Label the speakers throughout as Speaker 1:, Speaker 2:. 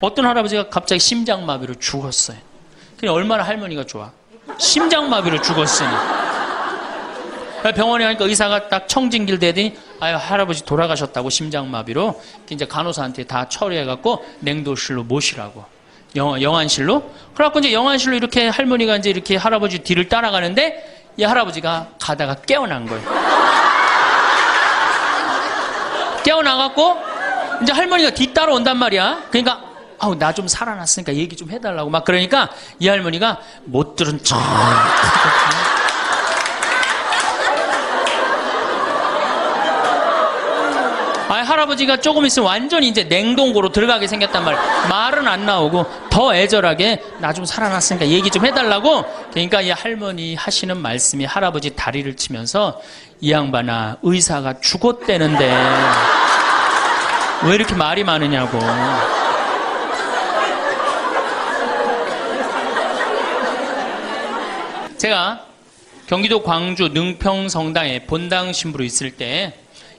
Speaker 1: 어떤 할아버지가 갑자기 심장마비로 죽었어요. 그냥 얼마나 할머니가 좋아. 심장마비로 죽었으니. 병원에 가니까 의사가 딱 청진길 대더니 아유 할아버지 돌아가셨다고 심장마비로. 이제 간호사한테 다 처리해갖고 냉도실로 모시라고. 영안실로. 그래갖고 이제 영안실로 이렇게 할머니가 이제 이렇게 할아버지 뒤를 따라가는데 이 할아버지가 가다가 깨어난 거예요. 깨어나갖고 이제 할머니가 뒤 따라온단 말이야. 그러니까 아우 나 좀 살아났으니까 얘기 좀 해달라고 막 그러니까 이 할머니가 못 들은 척. 할아버지가 조금 있으면 완전히 이제 냉동고로 들어가게 생겼단 말이야. 말은 안 나오고 더 애절하게 나 좀 살아났으니까 얘기 좀 해달라고. 그러니까 이 할머니 하시는 말씀이 할아버지 다리를 치면서 이 양반아 의사가 죽었대는데 왜 이렇게 말이 많으냐고. 제가 경기도 광주 능평성당에 본당 신부로 있을 때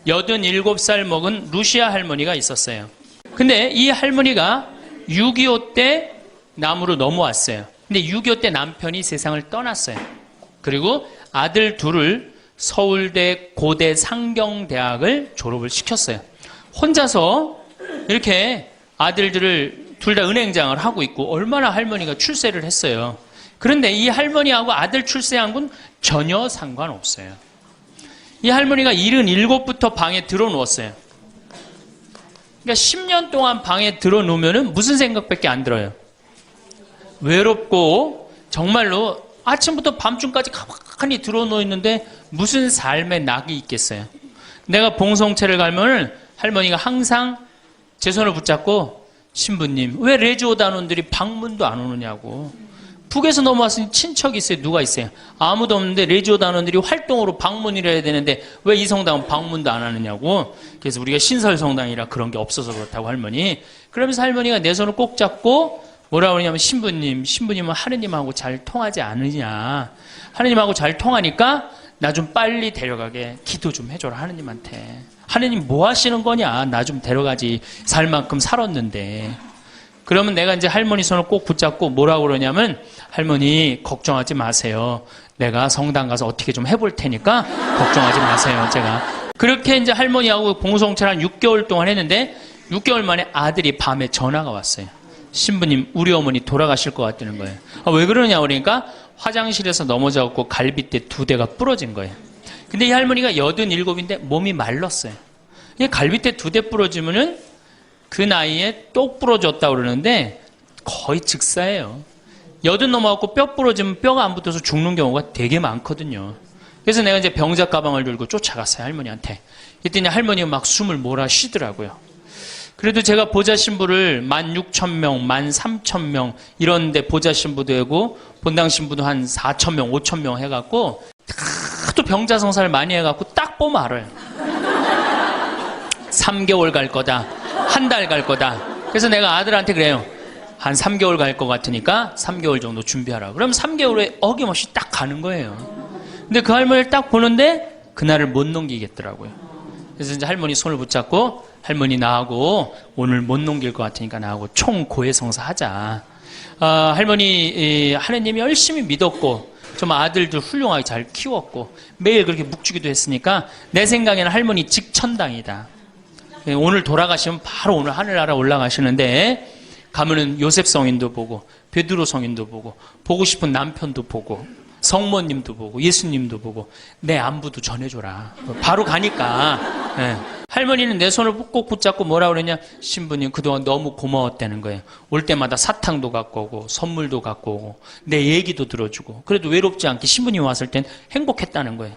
Speaker 1: 87살 먹은 루시아 할머니가 있었어요. 근데 이 할머니가 6.25 때 남으로 넘어왔어요. 근데 6.25 때 남편이 세상을 떠났어요. 그리고 아들 둘을 서울대 고대 상경대학을 졸업을 시켰어요. 혼자서 이렇게 아들들을 둘 다 은행장을 하고 있고 얼마나 할머니가 출세를 했어요. 그런데 이 할머니하고 아들 출세한 건 전혀 상관없어요. 이 할머니가 77부터 방에 들어누웠어요. 그러니까 10년 동안 방에 들어누우면 무슨 생각밖에 안 들어요. 외롭고 정말로 아침부터 밤중까지 가만히 들어누워 있는데 무슨 삶의 낙이 있겠어요. 내가 봉송체를 가면 할머니가 항상 제 손을 붙잡고 신부님 왜 레지오단원들이 방문도 안 오느냐고. 북에서 넘어왔으니 친척이 있어요? 누가 있어요? 아무도 없는데 레지오 단원들이 활동으로 방문을 해야 되는데 왜 이 성당은 방문도 안 하느냐고. 그래서 우리가 신설성당이라 그런 게 없어서 그렇다고 할머니. 그러면서 할머니가 내 손을 꼭 잡고 뭐라고 그러냐면 신부님은 하느님하고 잘 통하지 않으냐. 하느님하고 잘 통하니까 나 좀 빨리 데려가게 기도 좀 해줘라 하느님한테. 하느님 뭐 하시는 거냐. 나 좀 데려가지. 살 만큼 살았는데. 그러면 내가 이제 할머니 손을 꼭 붙잡고 뭐라고 그러냐면 할머니 걱정하지 마세요. 내가 성당 가서 어떻게 좀 해볼 테니까 걱정하지 마세요. 제가 그렇게 이제 할머니하고 봉송체를 한 6개월 동안 했는데 6개월 만에 아들이 밤에 전화가 왔어요. 신부님 우리 어머니 돌아가실 것 같다는 거예요. 왜 그러냐 그러니까 화장실에서 넘어져갖고 갈비뼈 2대가 부러진 거예요. 근데 이 할머니가 87인데 몸이 말랐어요. 갈비뼈 2대 부러지면은 그 나이에 똑 부러졌다고 그러는데 거의 즉사예요. 80 넘어갖고 뼈 부러지면 뼈가 안 붙어서 죽는 경우가 되게 많거든요. 그래서 내가 이제 병자 가방을 들고 쫓아갔어요, 할머니한테. 그랬더니 할머니가 막 숨을 몰아 쉬더라고요. 그래도 제가 보좌 신부를 16,000명, 13,000명 이런 데 보좌 신부도 하고 본당 신부도 한 4,000명, 5,000명 해갖고 또 병자 성사를 많이 해갖고 딱 보면 알아요. 3개월 갈 거다. 한 달 갈 거다. 그래서 내가 아들한테 그래요. 한 3개월 갈 것 같으니까 3개월 정도 준비하라. 그럼 3개월에 어김없이 딱 가는 거예요. 근데 그 할머니를 딱 보는데 그날을 못 넘기겠더라고요. 그래서 이제 할머니 손을 붙잡고 할머니 나하고 오늘 못 넘길 것 같으니까 나하고 총 고해성사 하자. 할머니 하느님이 열심히 믿었고 좀 아들들 훌륭하게 잘 키웠고 매일 그렇게 묵주기도 했으니까 내 생각에는 할머니 직천당이다. 오늘 돌아가시면 바로 오늘 하늘나라 올라가시는데 가면은 요셉 성인도 보고 베드로 성인도 보고 싶은 남편도 보고 성모님도 보고 예수님도 보고 내 안부도 전해줘라. 바로 가니까. 네. 할머니는 내 손을 꼭 붙잡고 뭐라 그러냐. 신부님 그동안 너무 고마웠다는 거예요. 올 때마다 사탕도 갖고 오고 선물도 갖고 오고 내 얘기도 들어주고 그래도 외롭지 않게 신부님 왔을 땐 행복했다는 거예요.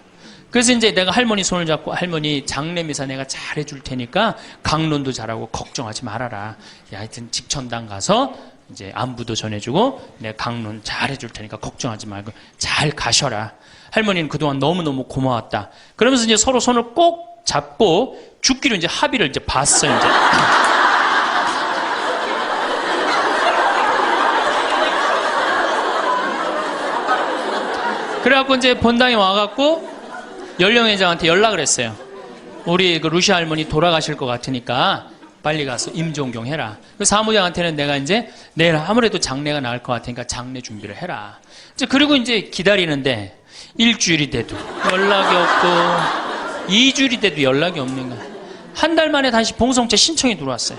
Speaker 1: 그래서 이제 내가 할머니 손을 잡고 할머니 장례미사 내가 잘 해줄 테니까 강론도 잘하고 걱정하지 말아라. 하여튼 직천당 가서 이제 안부도 전해주고 내가 강론 잘 해줄 테니까 걱정하지 말고 잘 가셔라. 할머니는 그동안 너무너무 고마웠다. 그러면서 이제 서로 손을 꼭 잡고 죽기로 이제 합의를 이제 봤어요. 이제. 그래갖고 이제 본당에 와갖고 연령회장한테 연락을 했어요. 우리 그 루시아 할머니 돌아가실 것 같으니까 빨리 가서 임종경 해라. 그 사무장한테는 내가 이제 내일 아무래도 장례가 나을 것 같으니까 장례 준비를 해라. 이제 그리고 이제 기다리는데 일주일이 돼도 연락이 없고 2주일이 돼도 연락이 없는 거야. 한 달 만에 다시 봉성체 신청이 들어왔어요.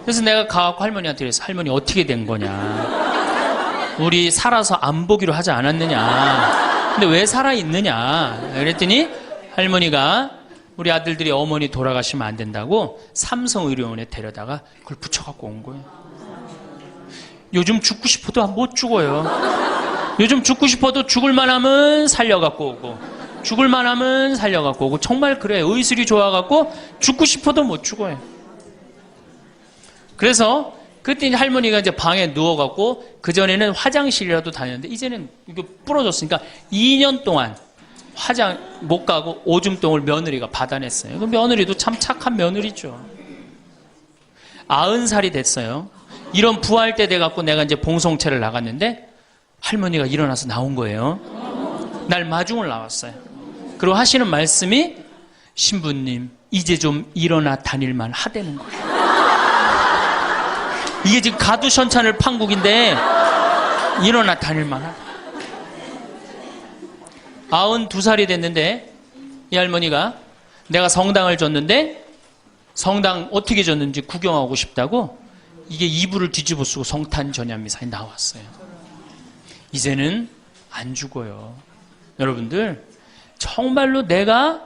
Speaker 1: 그래서 내가 가갖고 할머니한테 그랬어. 할머니 어떻게 된 거냐. 우리 살아서 안 보기로 하지 않았느냐. 근데 왜 살아있느냐. 그랬더니 할머니가 우리 아들들이 어머니 돌아가시면 안 된다고 삼성의료원에 데려다가 그걸 붙여갖고 온 거예요. 요즘 죽고 싶어도 못 죽어요. 요즘 죽고 싶어도 죽을만 하면 살려갖고 오고 죽을만 하면 살려갖고 오고 정말 그래요. 의술이 좋아갖고 죽고 싶어도 못 죽어요. 그래서 그때 이제 할머니가 이제 방에 누워갖고 그전에는 화장실이라도 다녔는데 이제는 이거 부러졌으니까 2년 동안 화장 못 가고 오줌똥을 며느리가 받아냈어요. 그 며느리도 참 착한 며느리죠. 90살이 됐어요. 이런 부활 때 돼갖고 내가 이제 봉송체를 나갔는데 할머니가 일어나서 나온 거예요. 날 마중을 나왔어요. 그리고 하시는 말씀이 신부님 이제 좀 일어나 다닐만 하다는 거예요. 이게 지금 가두션찬을 판국인데 일어나 다닐만 하다. 92살이 됐는데 이 할머니가 내가 성당을 줬는데 성당 어떻게 줬는지 구경하고 싶다고 이게 이불을 뒤집어 쓰고 성탄 전야미사에 나왔어요. 이제는 안 죽어요. 여러분들 정말로 내가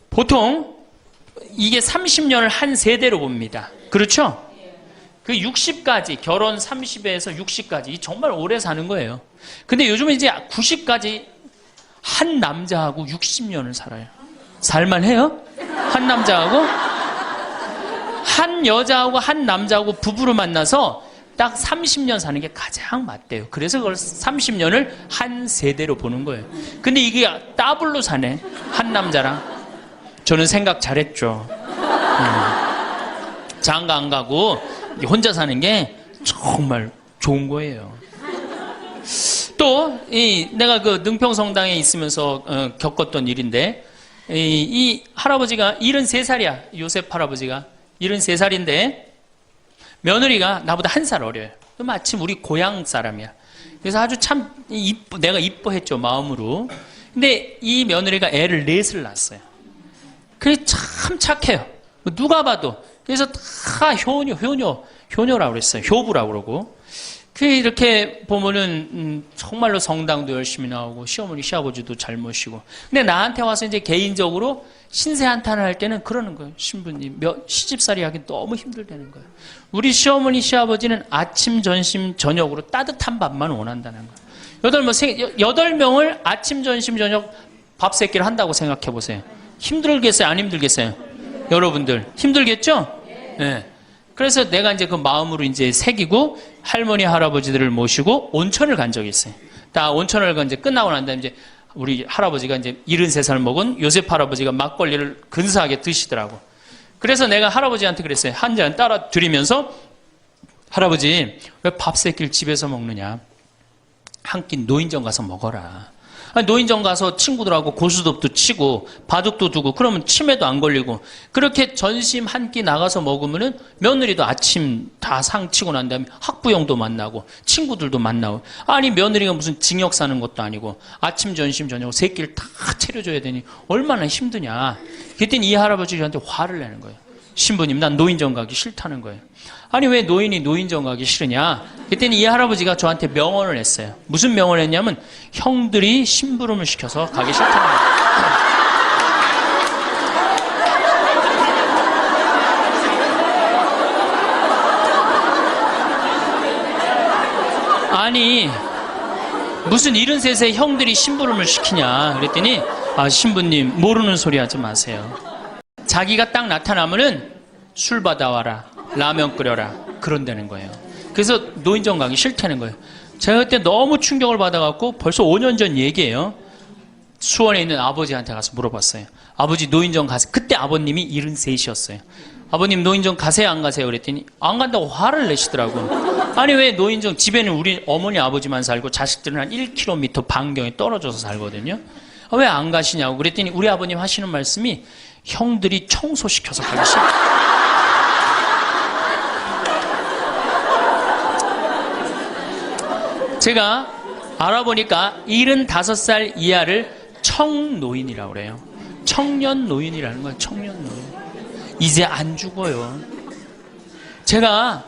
Speaker 1: 보통 이게 30년을 한 세대로 봅니다. 그렇죠? 그 60까지 결혼 30에서 60까지 정말 오래 사는 거예요. 근데 요즘은 이제 90까지 한 남자하고 60년을 살아요. 살만해요? 한 남자하고 한 여자하고 한 남자하고 부부로 만나서 딱 30년 사는 게 가장 맞대요. 그래서 그걸 30년을 한 세대로 보는 거예요. 근데 이게 더블로 사네. 한 남자랑. 저는 생각 잘했죠. 장가 안 가고 혼자 사는 게 정말 좋은 거예요. 또 내가 그 능평성당에 있으면서 겪었던 일인데 이 할아버지가 73살이야. 요셉 할아버지가 73살인데 며느리가 나보다 1살 어려요. 마침 우리 고향 사람이야. 그래서 아주 참 내가 이뻐했죠, 마음으로. 근데 이 며느리가 애를 4을 낳았어요. 참 착해요. 누가 봐도. 그래서 다 효녀라고 그랬어요. 효부라고 그러고. 이렇게 보면은 정말로 성당도 열심히 나오고 시어머니 시아버지도 잘 모시고. 근데 나한테 와서 이제 개인적으로 신세 한탄을 할 때는 그러는 거예요. 신부님 시집살이 하기 너무 힘들다는 거예요. 우리 시어머니 시아버지는 아침 점심 저녁으로 따뜻한 밥만 원한다는 거예요. 8명을 아침 점심 저녁 밥 세끼를 한다고 생각해 보세요. 힘들겠어요? 안 힘들겠어요? 여러분들 힘들겠죠? 네. 그래서 내가 이제 그 마음으로 이제 새기고 할머니 할아버지들을 모시고 온천을 간 적이 있어요. 다 온천을 이제 끝나고 난 다음에 이제 우리 할아버지가 이제 73살 먹은 요셉 할아버지가 막걸리를 근사하게 드시더라고. 그래서 내가 할아버지한테 그랬어요. 한 잔 따라 드리면서 할아버지 왜 밥 세끼를 집에서 먹느냐? 한 끼 노인정 가서 먹어라. 노인정 가서 친구들하고 고스톱도 치고 바둑도 두고 그러면 치매도 안 걸리고 그렇게 전심 한 끼 나가서 먹으면은 며느리도 아침 다 상 치고 난 다음에 학부형도 만나고 친구들도 만나고 아니 며느리가 무슨 징역 사는 것도 아니고 아침 전심 저녁 세 끼를 다 차려줘야 되니 얼마나 힘드냐. 그랬더니 이 할아버지 저한테 화를 내는 거예요. 신부님 난 노인정 가기 싫다는 거예요. 아니 왜 노인이 노인정 가기 싫으냐. 그랬더니 이 할아버지가 저한테 명언을 했어요. 무슨 명언을 했냐면 형들이 심부름을 시켜서 가기 싫다는 거예요. 아니 무슨 73세 형들이 심부름을 시키냐. 그랬더니 신부님 모르는 소리 하지 마세요. 자기가 딱 나타나면은 술 받아와라, 라면 끓여라 그런다는 거예요. 그래서 노인정 가기 싫다는 거예요. 제가 그때 너무 충격을 받아갖고 벌써 5년 전 얘기예요. 수원에 있는 아버지한테 가서 물어봤어요. 아버지 노인정 가세요. 그때 아버님이 73이셨어요. 아버님 노인정 가세요 안 가세요? 그랬더니 안 간다고 화를 내시더라고. 아니 왜 노인정 집에는 우리 어머니 아버지만 살고 자식들은 한 1km 반경에 떨어져서 살거든요. 왜 안 가시냐고 그랬더니 우리 아버님 하시는 말씀이 형들이 청소시켜서 가기 싫다. 제가 알아보니까 75살 이하를 청노인이라고 그래요. 청년 노인이라는 거예요. 청년 노인. 이제 안 죽어요. 제가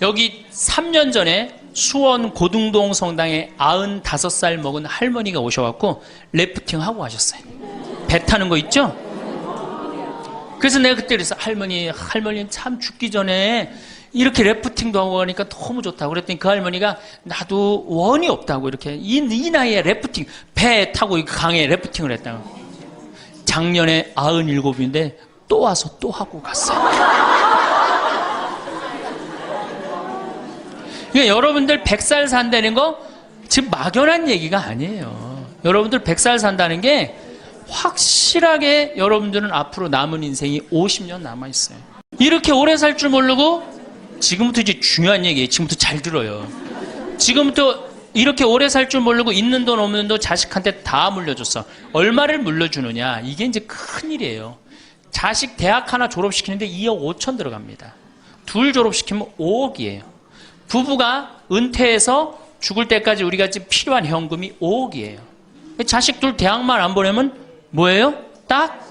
Speaker 1: 여기 3년 전에 수원 고등동 성당에 95살 먹은 할머니가 오셔갖고 래프팅 하고 가셨어요. 배 타는 거 있죠? 그래서 내가 그때 그랬어. 할머니 참 죽기 전에 이렇게 래프팅도 하고 가니까 너무 좋다고 그랬더니 그 할머니가 나도 원이 없다고 이렇게 이 나이에 래프팅 배 타고 강에 래프팅을 했다고. 작년에 97인데 또 와서 또 하고 갔어요. 그러니까 여러분들 100살 산다는 거 지금 막연한 얘기가 아니에요. 여러분들 100살 산다는 게 확실하게 여러분들은 앞으로 남은 인생이 50년 남아있어요. 이렇게 오래 살 줄 모르고 지금부터 이제 중요한 얘기예요. 지금부터 잘 들어요. 지금부터 이렇게 오래 살 줄 모르고 있는 돈 없는 돈 자식한테 다 물려줬어. 얼마를 물려주느냐. 이게 이제 큰일이에요. 자식 대학 하나 졸업시키는데 2억 5천 들어갑니다. 둘 졸업시키면 5억이에요. 부부가 은퇴해서 죽을 때까지 우리가 지금 필요한 현금이 5억이에요. 자식 둘 대학만 안 보내면 뭐예요? 딱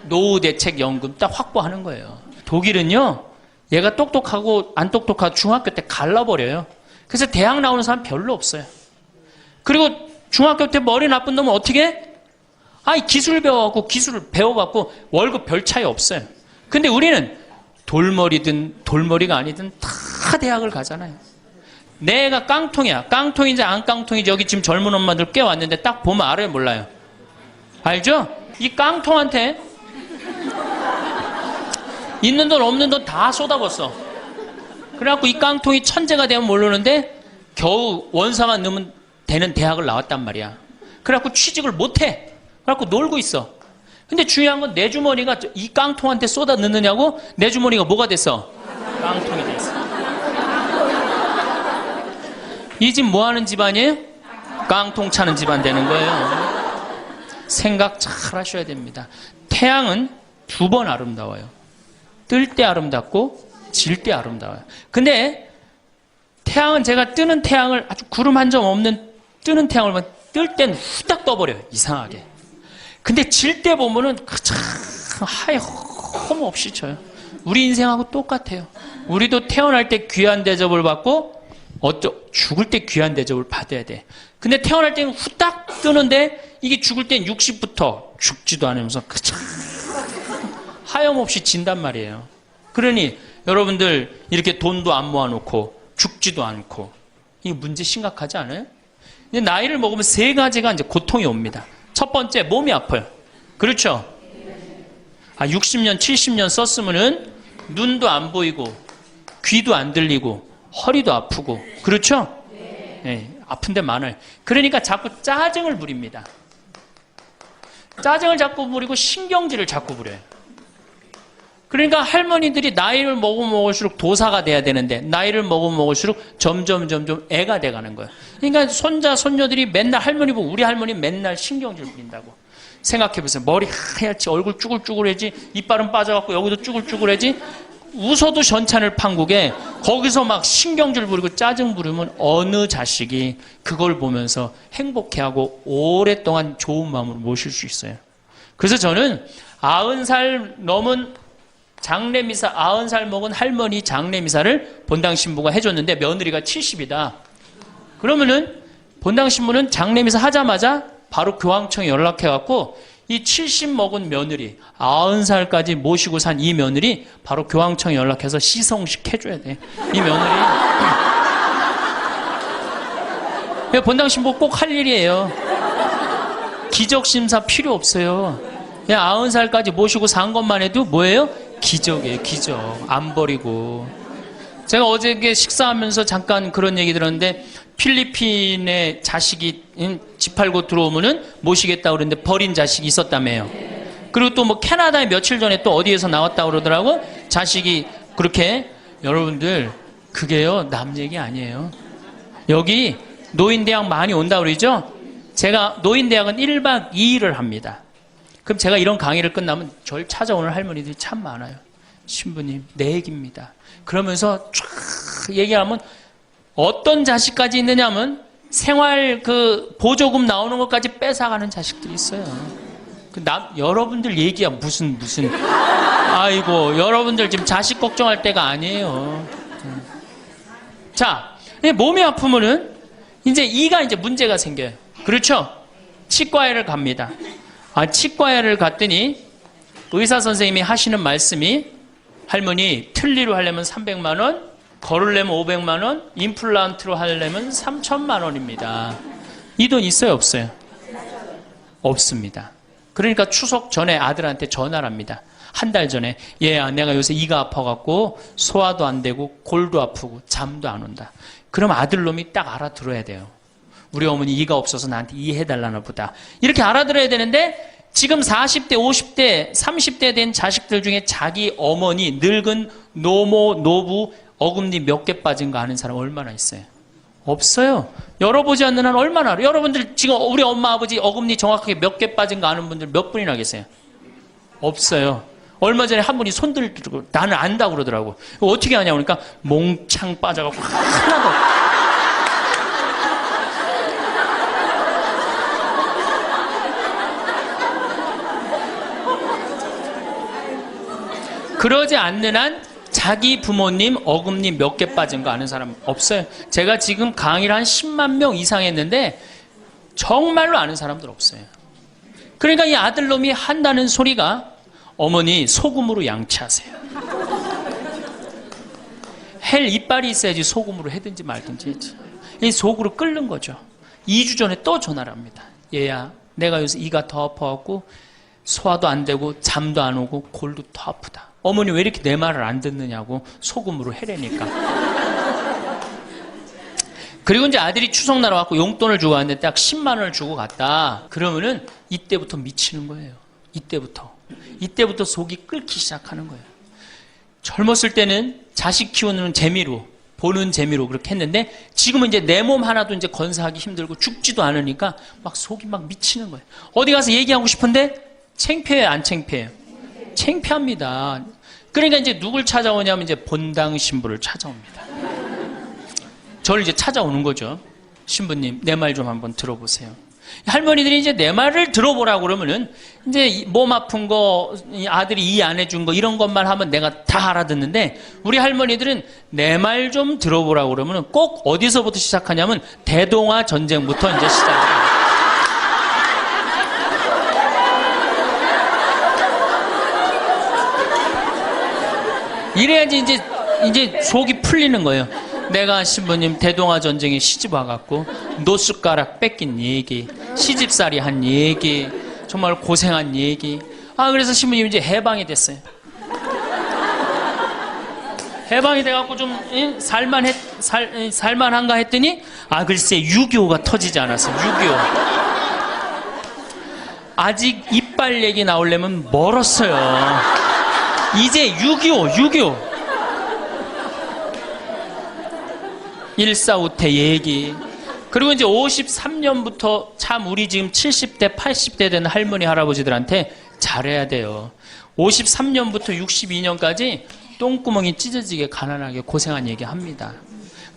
Speaker 1: 노후대책연금 딱 확보하는 거예요. 독일은요, 얘가 똑똑하고 안 똑똑하고 중학교 때 갈라버려요. 그래서 대학 나오는 사람 별로 없어요. 그리고 중학교 때 머리 나쁜 놈은 어떻게 해? 기술 배워갖고 기술을 배워갖고 월급 별 차이 없어요. 근데 우리는 돌머리든 돌머리가 아니든 다 대학을 가잖아요. 내가 깡통이야. 깡통인지 안 깡통인지 여기 지금 젊은 엄마들 꽤 왔는데 딱 보면 알아요, 몰라요? 알죠? 이 깡통한테 있는 돈 없는 돈 다 쏟아붓어. 그래갖고 이 깡통이 천재가 되면 모르는데 겨우 원사만 넣으면 되는 대학을 나왔단 말이야. 그래갖고 취직을 못해. 그래갖고 놀고 있어. 근데 중요한 건 내 주머니가 이 깡통한테 쏟아 넣느냐고 내 주머니가 뭐가 됐어? 깡통이 됐어. 이 집 뭐 하는 집안이에요? 깡통 차는 집안 되는 거예요. 생각 잘 하셔야 됩니다. 태양은 2번 아름다워요. 뜰 때 아름답고 질 때 아름다워요. 근데 태양은 제가 뜨는 태양을 아주 구름 한 점 없는 뜨는 태양을 보면 뜰 땐 후딱 떠버려요. 이상하게. 근데 질 때 보면은 참 하염없이 져요. 우리 인생하고 똑같아요. 우리도 태어날 때 귀한 대접을 받고 죽을 때 귀한 대접을 받아야 돼. 근데 태어날 때는 후딱 뜨는데 이게 죽을 땐 60부터 죽지도 않으면서 참 하염없이 진단 말이에요. 그러니 여러분들 이렇게 돈도 안 모아놓고 죽지도 않고 이게 문제 심각하지 않아요? 근데 나이를 먹으면 3가지가 이제 고통이 옵니다. 첫 번째, 몸이 아파요. 그렇죠? 60년, 70년 썼으면은 눈도 안 보이고, 귀도 안 들리고, 허리도 아프고, 그렇죠? 네, 아픈데 많아요. 그러니까 자꾸 짜증을 부립니다. 짜증을 자꾸 부리고 신경질을 자꾸 부려요. 그러니까 할머니들이 나이를 먹으면 먹을수록 도사가 돼야 되는데 나이를 먹으면 먹을수록 점점 애가 돼가는 거예요. 그러니까 손자 손녀들이 맨날 할머니 보고 우리 할머니 맨날 신경질 부린다고. 생각해보세요. 머리 하얗지, 얼굴 쭈글쭈글해지, 이빨은 빠져갖고 여기도 쭈글쭈글해지. 웃어도 전찬을 판국에 거기서 막 신경질 부리고 짜증 부리면 어느 자식이 그걸 보면서 행복해하고 오랫동안 좋은 마음으로 모실 수 있어요. 그래서 저는 90살 넘은 장례미사, 90살 먹은 할머니 장례미사를 본당 신부가 해줬는데 며느리가 70이다. 그러면은 본당 신부는 장례미사 하자마자 바로 교황청에 연락해갖고 이 70 먹은 며느리, 90살까지 모시고 산 이 며느리 바로 교황청에 연락해서 시성식 해줘야 돼. 이 며느리. 본당 신부 꼭 할 일이에요. 기적심사 필요 없어요. 그냥 90살까지 모시고 산 것만 해도 뭐예요? 기적이에요, 기적. 안 버리고. 제가 어저께 식사하면서 잠깐 그런 얘기 들었는데 필리핀에 자식이 집 팔고 들어오면은 모시겠다고 그러는데 버린 자식이 있었다며요. 그리고 또 뭐 캐나다에 며칠 전에 또 어디에서 나왔다고 그러더라고. 자식이 그렇게. 여러분들 그게요 남 얘기 아니에요. 여기 노인대학 많이 온다고 그러죠. 제가 노인대학은 1박 2일을 합니다. 그럼 제가 이런 강의를 끝나면 절 찾아오는 할머니들이 참 많아요. 신부님 내 얘기입니다. 그러면서 쫙 얘기하면 어떤 자식까지 있느냐면 생활 그 보조금 나오는 것까지 뺏어가는 자식들이 있어요. 여러분들 얘기야 무슨 아이고 여러분들 지금 자식 걱정할 때가 아니에요. 자, 몸이 아프면은 이제 이가 이제 문제가 생겨요. 그렇죠? 치과에를 갑니다. 치과에를 갔더니 의사 선생님이 하시는 말씀이 할머니 틀니로 하려면 300만 원, 걸으려면 500만 원, 임플란트로 하려면 3천만 원입니다. 이 돈 있어요, 없어요? 없습니다. 그러니까 추석 전에 아들한테 전화를 합니다. 한 달 전에 얘야 내가 요새 이가 아파갖고 소화도 안 되고 골도 아프고 잠도 안 온다. 그럼 아들놈이 딱 알아들어야 돼요. 우리 어머니 이가 없어서 나한테 이해해달라나 보다. 이렇게 알아들어야 되는데 지금 40대, 50대, 30대 된 자식들 중에 자기 어머니, 늙은 노모, 노부, 어금니 몇 개 빠진 거 아는 사람 얼마나 있어요? 없어요. 열어보지 않는 한 얼마나 알아요? 여러분들 지금 우리 엄마, 아버지 어금니 정확하게 몇 개 빠진 거 아는 분들 몇 분이나 계세요? 없어요. 얼마 전에 한 분이 손 들고 나는 안다고 그러더라고. 어떻게 하냐고 그러니까 몽창 빠져갖고 하나도 없어요. 그러지 않는 한 자기 부모님 어금니 몇 개 빠진 거 아는 사람 없어요. 제가 지금 강의를 한 10만 명 이상 했는데 정말로 아는 사람들 없어요. 그러니까 이 아들놈이 한다는 소리가 어머니 소금으로 양치하세요. 헬 이빨이 있어야지 소금으로 해든지 말든지 했지. 이 속으로 끓는 거죠. 2주 전에 또 전화를 합니다. 얘야 내가 요새 이가 더 아파갖고 소화도 안 되고 잠도 안 오고 골도 더 아프다. 어머니 왜 이렇게 내 말을 안 듣느냐고 소금으로 해라니까. 그리고 이제 아들이 추석날 와갖고 용돈을 주고 왔는데 딱 10만 원을 주고 갔다. 그러면은 이때부터 미치는 거예요. 이때부터 속이 끓기 시작하는 거예요. 젊었을 때는 자식 키우는 재미로, 보는 재미로 그렇게 했는데 지금은 이제 내 몸 하나도 이제 건사하기 힘들고 죽지도 않으니까 막 속이 막 미치는 거예요. 어디 가서 얘기하고 싶은데 창피해요, 안 창피해요? 창피합니다. 그러니까 이제 누굴 찾아오냐면 이제 본당 신부를 찾아옵니다. 저를 이제 찾아오는 거죠. 신부님, 내 말 좀 한번 들어보세요. 할머니들이 이제 내 말을 들어보라고 그러면은 이제 몸 아픈 거, 아들이 이해 안 해준 거 이런 것만 하면 내가 다 알아듣는데 우리 할머니들은 내 말 좀 들어보라고 그러면은 꼭 어디서부터 시작하냐면 대동아 전쟁부터 이제 시작해요. 이래야지 이제 속이 풀리는 거예요. 내가 신부님 대동아 전쟁에 시집 와갖고 노숟가락 뺏긴 얘기, 시집살이 한 얘기, 정말 고생한 얘기. 그래서 신부님 이제 해방이 됐어요. 해방이 돼갖고 좀 살만한가 했더니 글쎄 6.25가 터지지 않았어요. 6.25. 아직 이빨 얘기 나오려면 멀었어요. 이제 6.25 일사후퇴 얘기. 그리고 이제 53년부터 참 우리 지금 70대 80대 된 할머니 할아버지들한테 잘해야 돼요. 53년부터 62년까지 똥구멍이 찢어지게 가난하게 고생한 얘기 합니다.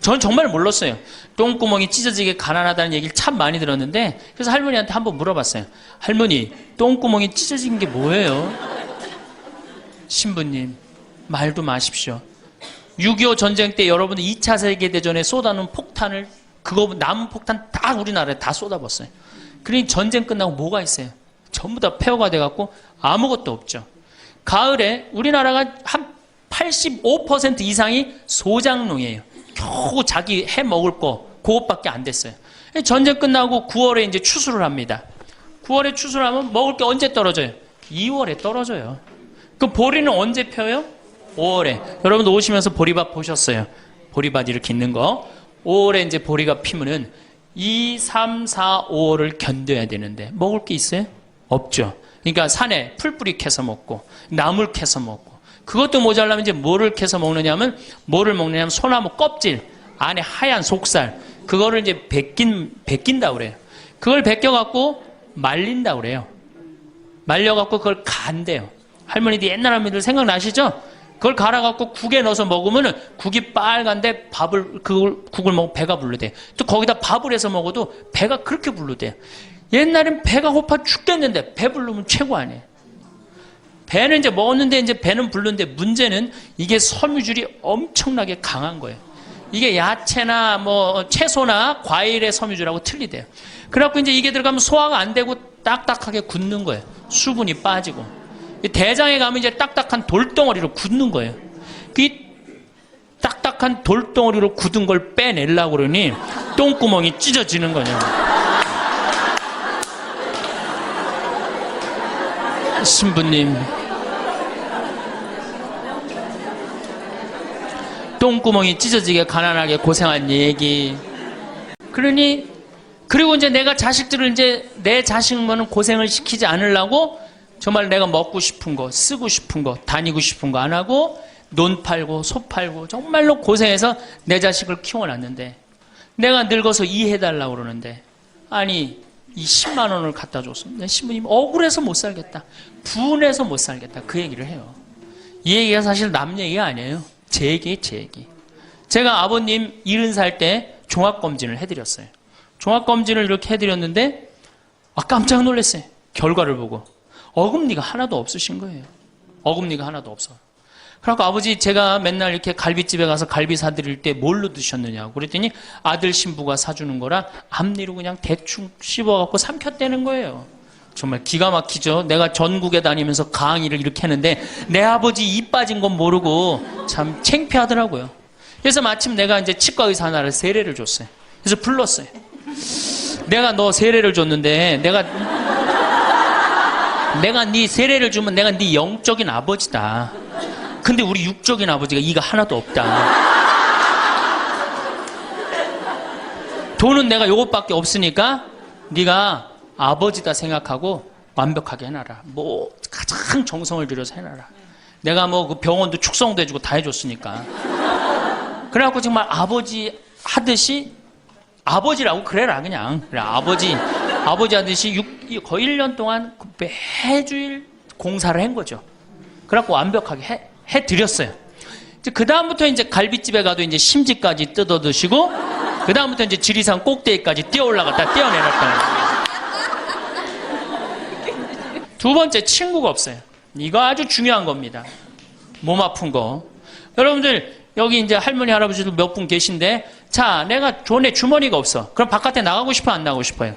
Speaker 1: 전 정말 몰랐어요. 똥구멍이 찢어지게 가난하다는 얘기를 참 많이 들었는데 그래서 할머니한테 한번 물어봤어요. 할머니 똥구멍이 찢어진 게 뭐예요? 신부님 말도 마십시오. 6.25 전쟁 때 여러분들 2차 세계대전에 쏟아놓은 폭탄을 그거 남은 폭탄 다 우리나라에 다 쏟아붓어요. 그러니 전쟁 끝나고 뭐가 있어요? 전부 다 폐허가 돼갖고 아무것도 없죠. 가을에 우리나라가 한 85% 이상이 소장농이에요. 겨우 자기 해 먹을 거 그것밖에 안 됐어요. 전쟁 끝나고 9월에 이제 추수를 합니다. 9월에 추수를 하면 먹을 게 언제 떨어져요? 2월에 떨어져요. 그 보리는 언제 펴요? 5월에. 여러분도 오시면서 보리밭 보셨어요. 보리밭 이렇게 있는 거. 5월에 이제 보리가 피면은 2, 3, 4, 5월을 견뎌야 되는데 먹을 게 있어요? 없죠. 그러니까 산에 풀뿌리 캐서 먹고 나물 캐서 먹고 그것도 모자라면 이제 뭐를 캐서 먹느냐면 뭐를 먹느냐면 소나무 껍질 안에 하얀 속살 그거를 이제 벗긴다고 그래요. 그걸 벗겨갖고 말린다고 그래요. 말려갖고 그걸 간대요. 할머니들 옛날 할머니들 생각나시죠? 그걸 갈아갖고 국에 넣어서 먹으면은 국이 빨간데 국을 먹으면 배가 부르대. 또 거기다 밥을 해서 먹어도 배가 그렇게 부르대. 옛날엔 배가 고파 죽겠는데 배 부르면 최고 아니에요. 배는 이제 먹었는데 이제 배는 부르는데 문제는 이게 섬유질이 엄청나게 강한 거예요. 이게 야채나 뭐 채소나 과일의 섬유질하고 틀리대요. 그래갖고 이제 이게 들어가면 소화가 안 되고 딱딱하게 굳는 거예요. 수분이 빠지고. 대장에 가면 이제 딱딱한 돌덩어리로 굳는 거예요. 그 딱딱한 돌덩어리로 굳은 걸 빼내려고 그러니 똥구멍이 찢어지는 거냐. 신부님, 똥구멍이 찢어지게 가난하게 고생한 얘기. 그리고 이제 내가 자식들을 이제 내 자식만은 고생을 시키지 않으려고 정말 내가 먹고 싶은 거, 쓰고 싶은 거, 다니고 싶은 거 안 하고 논 팔고 소 팔고 정말로 고생해서 내 자식을 키워놨는데 내가 늙어서 이해해달라고 그러는데 아니 이 10만 원을 갖다 줬습니다. 신부님 억울해서 못 살겠다. 분해서 못 살겠다. 그 얘기를 해요. 이 얘기가 사실 남 얘기가 아니에요. 제 얘기. 제가 아버님 70살 때 종합검진을 해드렸어요. 종합검진을 이렇게 해드렸는데 깜짝 놀랐어요. 결과를 보고. 어금니가 하나도 없으신 거예요. 어금니가 하나도 없어. 그래서 아버지 제가 맨날 이렇게 갈비집에 가서 갈비 사드릴 때 뭘로 드셨느냐고 그랬더니 아들 신부가 사주는 거라 앞니로 그냥 대충 씹어갖고 삼켰다는 거예요. 정말 기가 막히죠. 내가 전국에 다니면서 강의를 이렇게 했는데 내 아버지 입 빠진 건 모르고 참 창피하더라고요. 그래서 마침 내가 이제 치과 의사 하나를 세례를 줬어요. 그래서 불렀어요. 내가 너 세례를 줬는데 내가 네 세례를 주면 내가 네 영적인 아버지다. 근데 우리 육적인 아버지가 이가 하나도 없다. 돈은 내가 요것밖에 없으니까 네가 아버지다 생각하고 완벽하게 해놔라. 뭐 가장 정성을 들여서 해놔라. 내가 뭐 그 병원도 축성도 해주고 다 해줬으니까. 그래갖고 정말 아버지 하듯이 아버지라고 그래라 그냥. 그래 아버지 하듯이 거의 1년 동안 매주일 공사를 한 거죠. 그래갖고 완벽하게 해드렸어요. 그 다음부터 이제 갈비집에 가도 이제 심지까지 뜯어 드시고, 그 다음부터 이제 지리산 꼭대기까지 뛰어 올라갔다 뛰어내렸다. 두 번째, 친구가 없어요. 이거 아주 중요한 겁니다. 몸 아픈 거. 여러분들, 여기 이제 할머니, 할아버지들 몇 분 계신데, 자, 내가 돈에 주머니가 없어. 그럼 바깥에 나가고 싶어, 안 나가고 싶어요?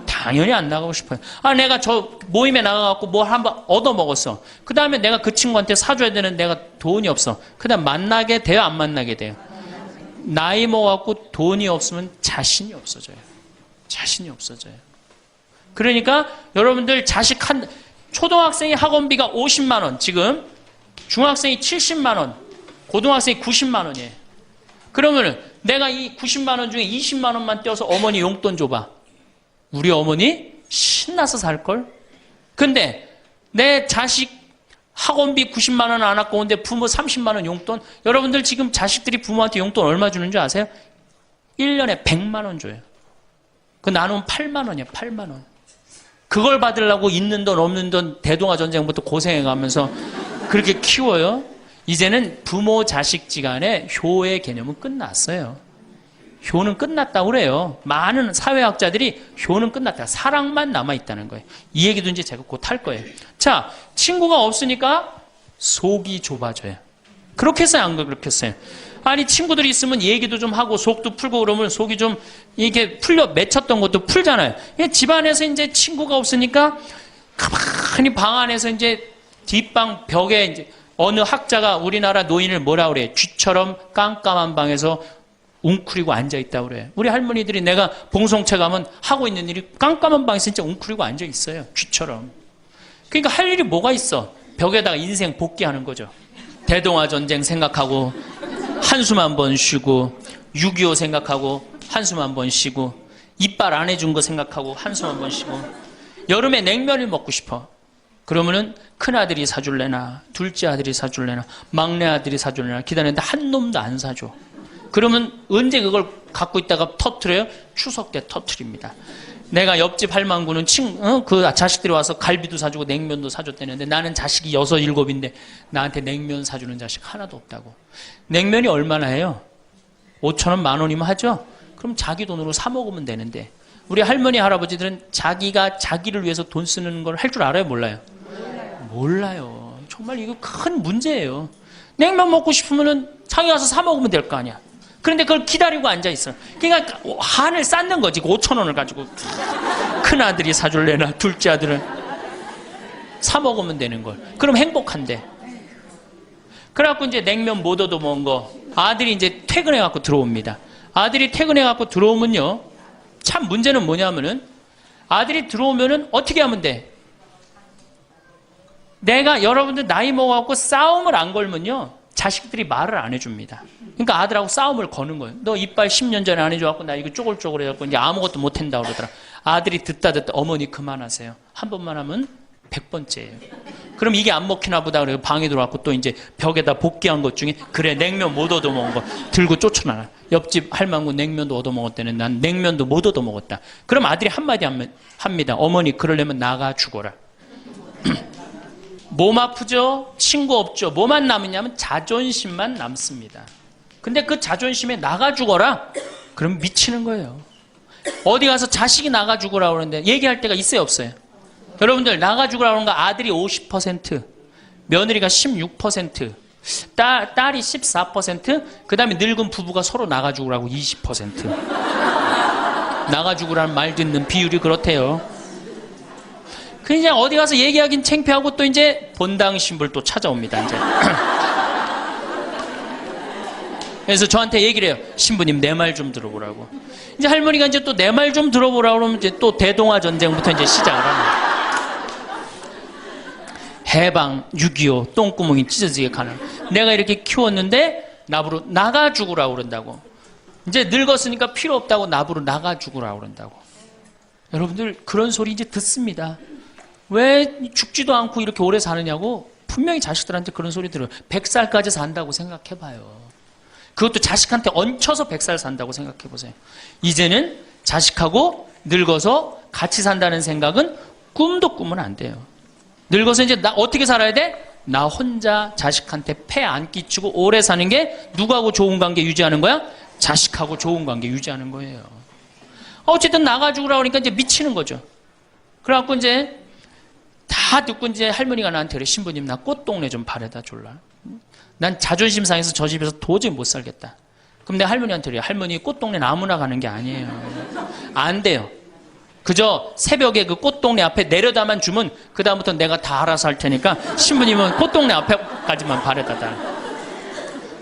Speaker 1: 당연히 안 나가고 싶어요. 내가 저 모임에 나가갖고 뭘 한번 얻어먹었어. 그 다음에 내가 그 친구한테 사줘야 되는 내가 돈이 없어. 그 다음 만나게 돼요, 안 만나게 돼요? 나이 먹어갖고 돈이 없으면 자신이 없어져요. 자신이 없어져요. 그러니까 여러분들 초등학생이 학원비가 50만 원, 지금 중학생이 70만 원, 고등학생이 90만 원이에요. 그러면은 내가 이 90만 원 중에 20만 원만 떼어서 어머니 용돈 줘봐. 우리 어머니 신나서 살걸? 근데 내 자식 학원비 90만 원 안 갖고 오는데 부모 30만 원 용돈? 여러분들 지금 자식들이 부모한테 용돈 얼마 주는 줄 아세요? 1년에 100만 원 줘요. 그 나누면 8만 원이야, 8만 원. 그걸 받으려고 있는 돈 없는 돈 대동아 전쟁부터 고생해가면서 그렇게 키워요. 이제는 부모 자식지간의 효의 개념은 끝났어요. 효는 끝났다고 그래요. 많은 사회학자들이 효는 끝났다. 사랑만 남아있다는 거예요. 이 얘기도 이제 제가 곧 할 거예요. 자, 친구가 없으니까 속이 좁아져요. 그렇겠어요? 안 그렇겠어요? 아니, 친구들이 있으면 얘기도 좀 하고 속도 풀고 그러면 속이 좀 이렇게 맺혔던 것도 풀잖아요. 집안에서 이제 친구가 없으니까 가만히 방 안에서 이제 뒷방 벽에 이제 어느 학자가 우리나라 노인을 뭐라 그래? 쥐처럼 깜깜한 방에서 웅크리고 앉아있다고 그래요. 우리 할머니들이 내가 봉송체 가면 하고 있는 일이 깜깜한 방에서 진짜 웅크리고 앉아있어요. 쥐처럼. 그러니까 할 일이 뭐가 있어? 벽에다가 인생 복귀하는 거죠. 대동아 전쟁 생각하고 한숨 한 번 쉬고 6.25 생각하고 한숨 한 번 쉬고 이빨 안 해준 거 생각하고 한숨 한 번 쉬고 여름에 냉면을 먹고 싶어. 그러면은 큰아들이 사줄래나 둘째 아들이 사줄래나 막내 아들이 사줄래나 기다리는데 한 놈도 안 사줘. 그러면 언제 그걸 갖고 있다가 터트려요? 추석 때 터트립니다. 내가 옆집 할망구는 그 자식들이 와서 갈비도 사주고 냉면도 사줬다는데 나는 자식이 6, 7인데 나한테 냉면 사주는 자식 하나도 없다고. 냉면이 얼마나 해요? 5,000원, 10,000원이면 하죠? 그럼 자기 돈으로 사 먹으면 되는데 우리 할머니, 할아버지들은 자기가 자기를 위해서 돈 쓰는 걸 할 줄 알아요? 몰라요? 몰라요. 정말 이거 큰 문제예요. 냉면 먹고 싶으면 자기 가서 사 먹으면 될 거 아니야. 그런데 그걸 기다리고 앉아있어. 그러니까 한을 쌓는 거지. 5,000원을 가지고. 큰아들이 사줄래나 둘째 아들은 사 먹으면 되는 걸. 그럼 행복한데. 그래갖고 이제 냉면 못 얻어먹은 거 아들이 이제 퇴근해갖고 들어옵니다. 아들이 퇴근해갖고 들어오면요, 참 문제는 뭐냐면은 아들이 들어오면은 어떻게 하면 돼? 내가 여러분들 나이 먹어갖고 싸움을 안 걸면요, 자식들이 말을 안 해줍니다. 그러니까 아들하고 싸움을 거는 거예요. 너 이빨 10년 전에 안 해줘갖고 나 이거 쪼글쪼글 해갖고 이제 아무것도 못한다 그러더라. 아들이 듣다 어머니 그만하세요. 한 번만 하면 100번째예요. 그럼 이게 안 먹히나 보다 그래서 방에 들어왔고 또 이제 벽에다 복귀한 것 중에 그래 냉면 못 얻어먹은 거 들고 쫓아나라. 옆집 할망구 냉면도 얻어먹었다는 난 냉면도 못 얻어먹었다. 그럼 아들이 한마디 합니다. 어머니 그러려면 나가 죽어라. 몸 아프죠? 친구 없죠? 뭐만 남으냐면 자존심만 남습니다. 근데 그 자존심에 나가 죽어라? 그럼 미치는 거예요. 어디 가서 자식이 나가 죽으라 그러는데 얘기할 때가 있어요, 없어요? 여러분들 나가 죽으라 그러는 거 아들이 50%, 며느리가 16%, 딸이 14%, 그 다음에 늙은 부부가 서로 나가 죽으라고 20%. 나가 죽으라는 말 듣는 비율이 그렇대요. 그냥 어디 가서 얘기하긴 창피하고 또 이제 본당 신불 또 찾아옵니다, 이제. 그래서 저한테 얘기를 해요. 신부님 내 말 좀 들어보라고. 이제 할머니가 이제 또 내 말 좀 들어보라고 그러면 이제 또 대동아 전쟁부터 이제 시작을 합니다. 해방, 6.25, 똥구멍이 찢어지게 가는. 내가 이렇게 키웠는데 나부로 나가 죽으라고 그런다고. 이제 늙었으니까 필요 없다고 나부로 나가 죽으라고 그런다고. 여러분들 그런 소리 이제 듣습니다. 왜 죽지도 않고 이렇게 오래 사느냐고 분명히 자식들한테 그런 소리 들어요. 100살까지 산다고 생각해봐요. 그것도 자식한테 얹혀서 100살 산다고 생각해보세요. 이제는 자식하고 늙어서 같이 산다는 생각은 꿈도 꾸면 안 돼요. 늙어서 이제 나 어떻게 살아야 돼? 나 혼자 자식한테 폐 안 끼치고 오래 사는 게 누구하고 좋은 관계 유지하는 거야? 자식하고 좋은 관계 유지하는 거예요. 어쨌든 나가 죽으라 그러니까 이제 미치는 거죠. 그래갖고 이제 다 듣고 이제 할머니가 나한테 그래. 신부님 나 꽃동네 좀 바래다 줄라. 난 자존심 상해서 저 집에서 도저히 못 살겠다. 그럼 내가 할머니한테 그래. 할머니 꽃동네는 아무나 가는 게 아니에요. 안 돼요. 그저 새벽에 그 꽃동네 앞에 내려다만 주면 그 다음부터 내가 다 알아서 할 테니까 신부님은 꽃동네 앞에까지만 바래다 달.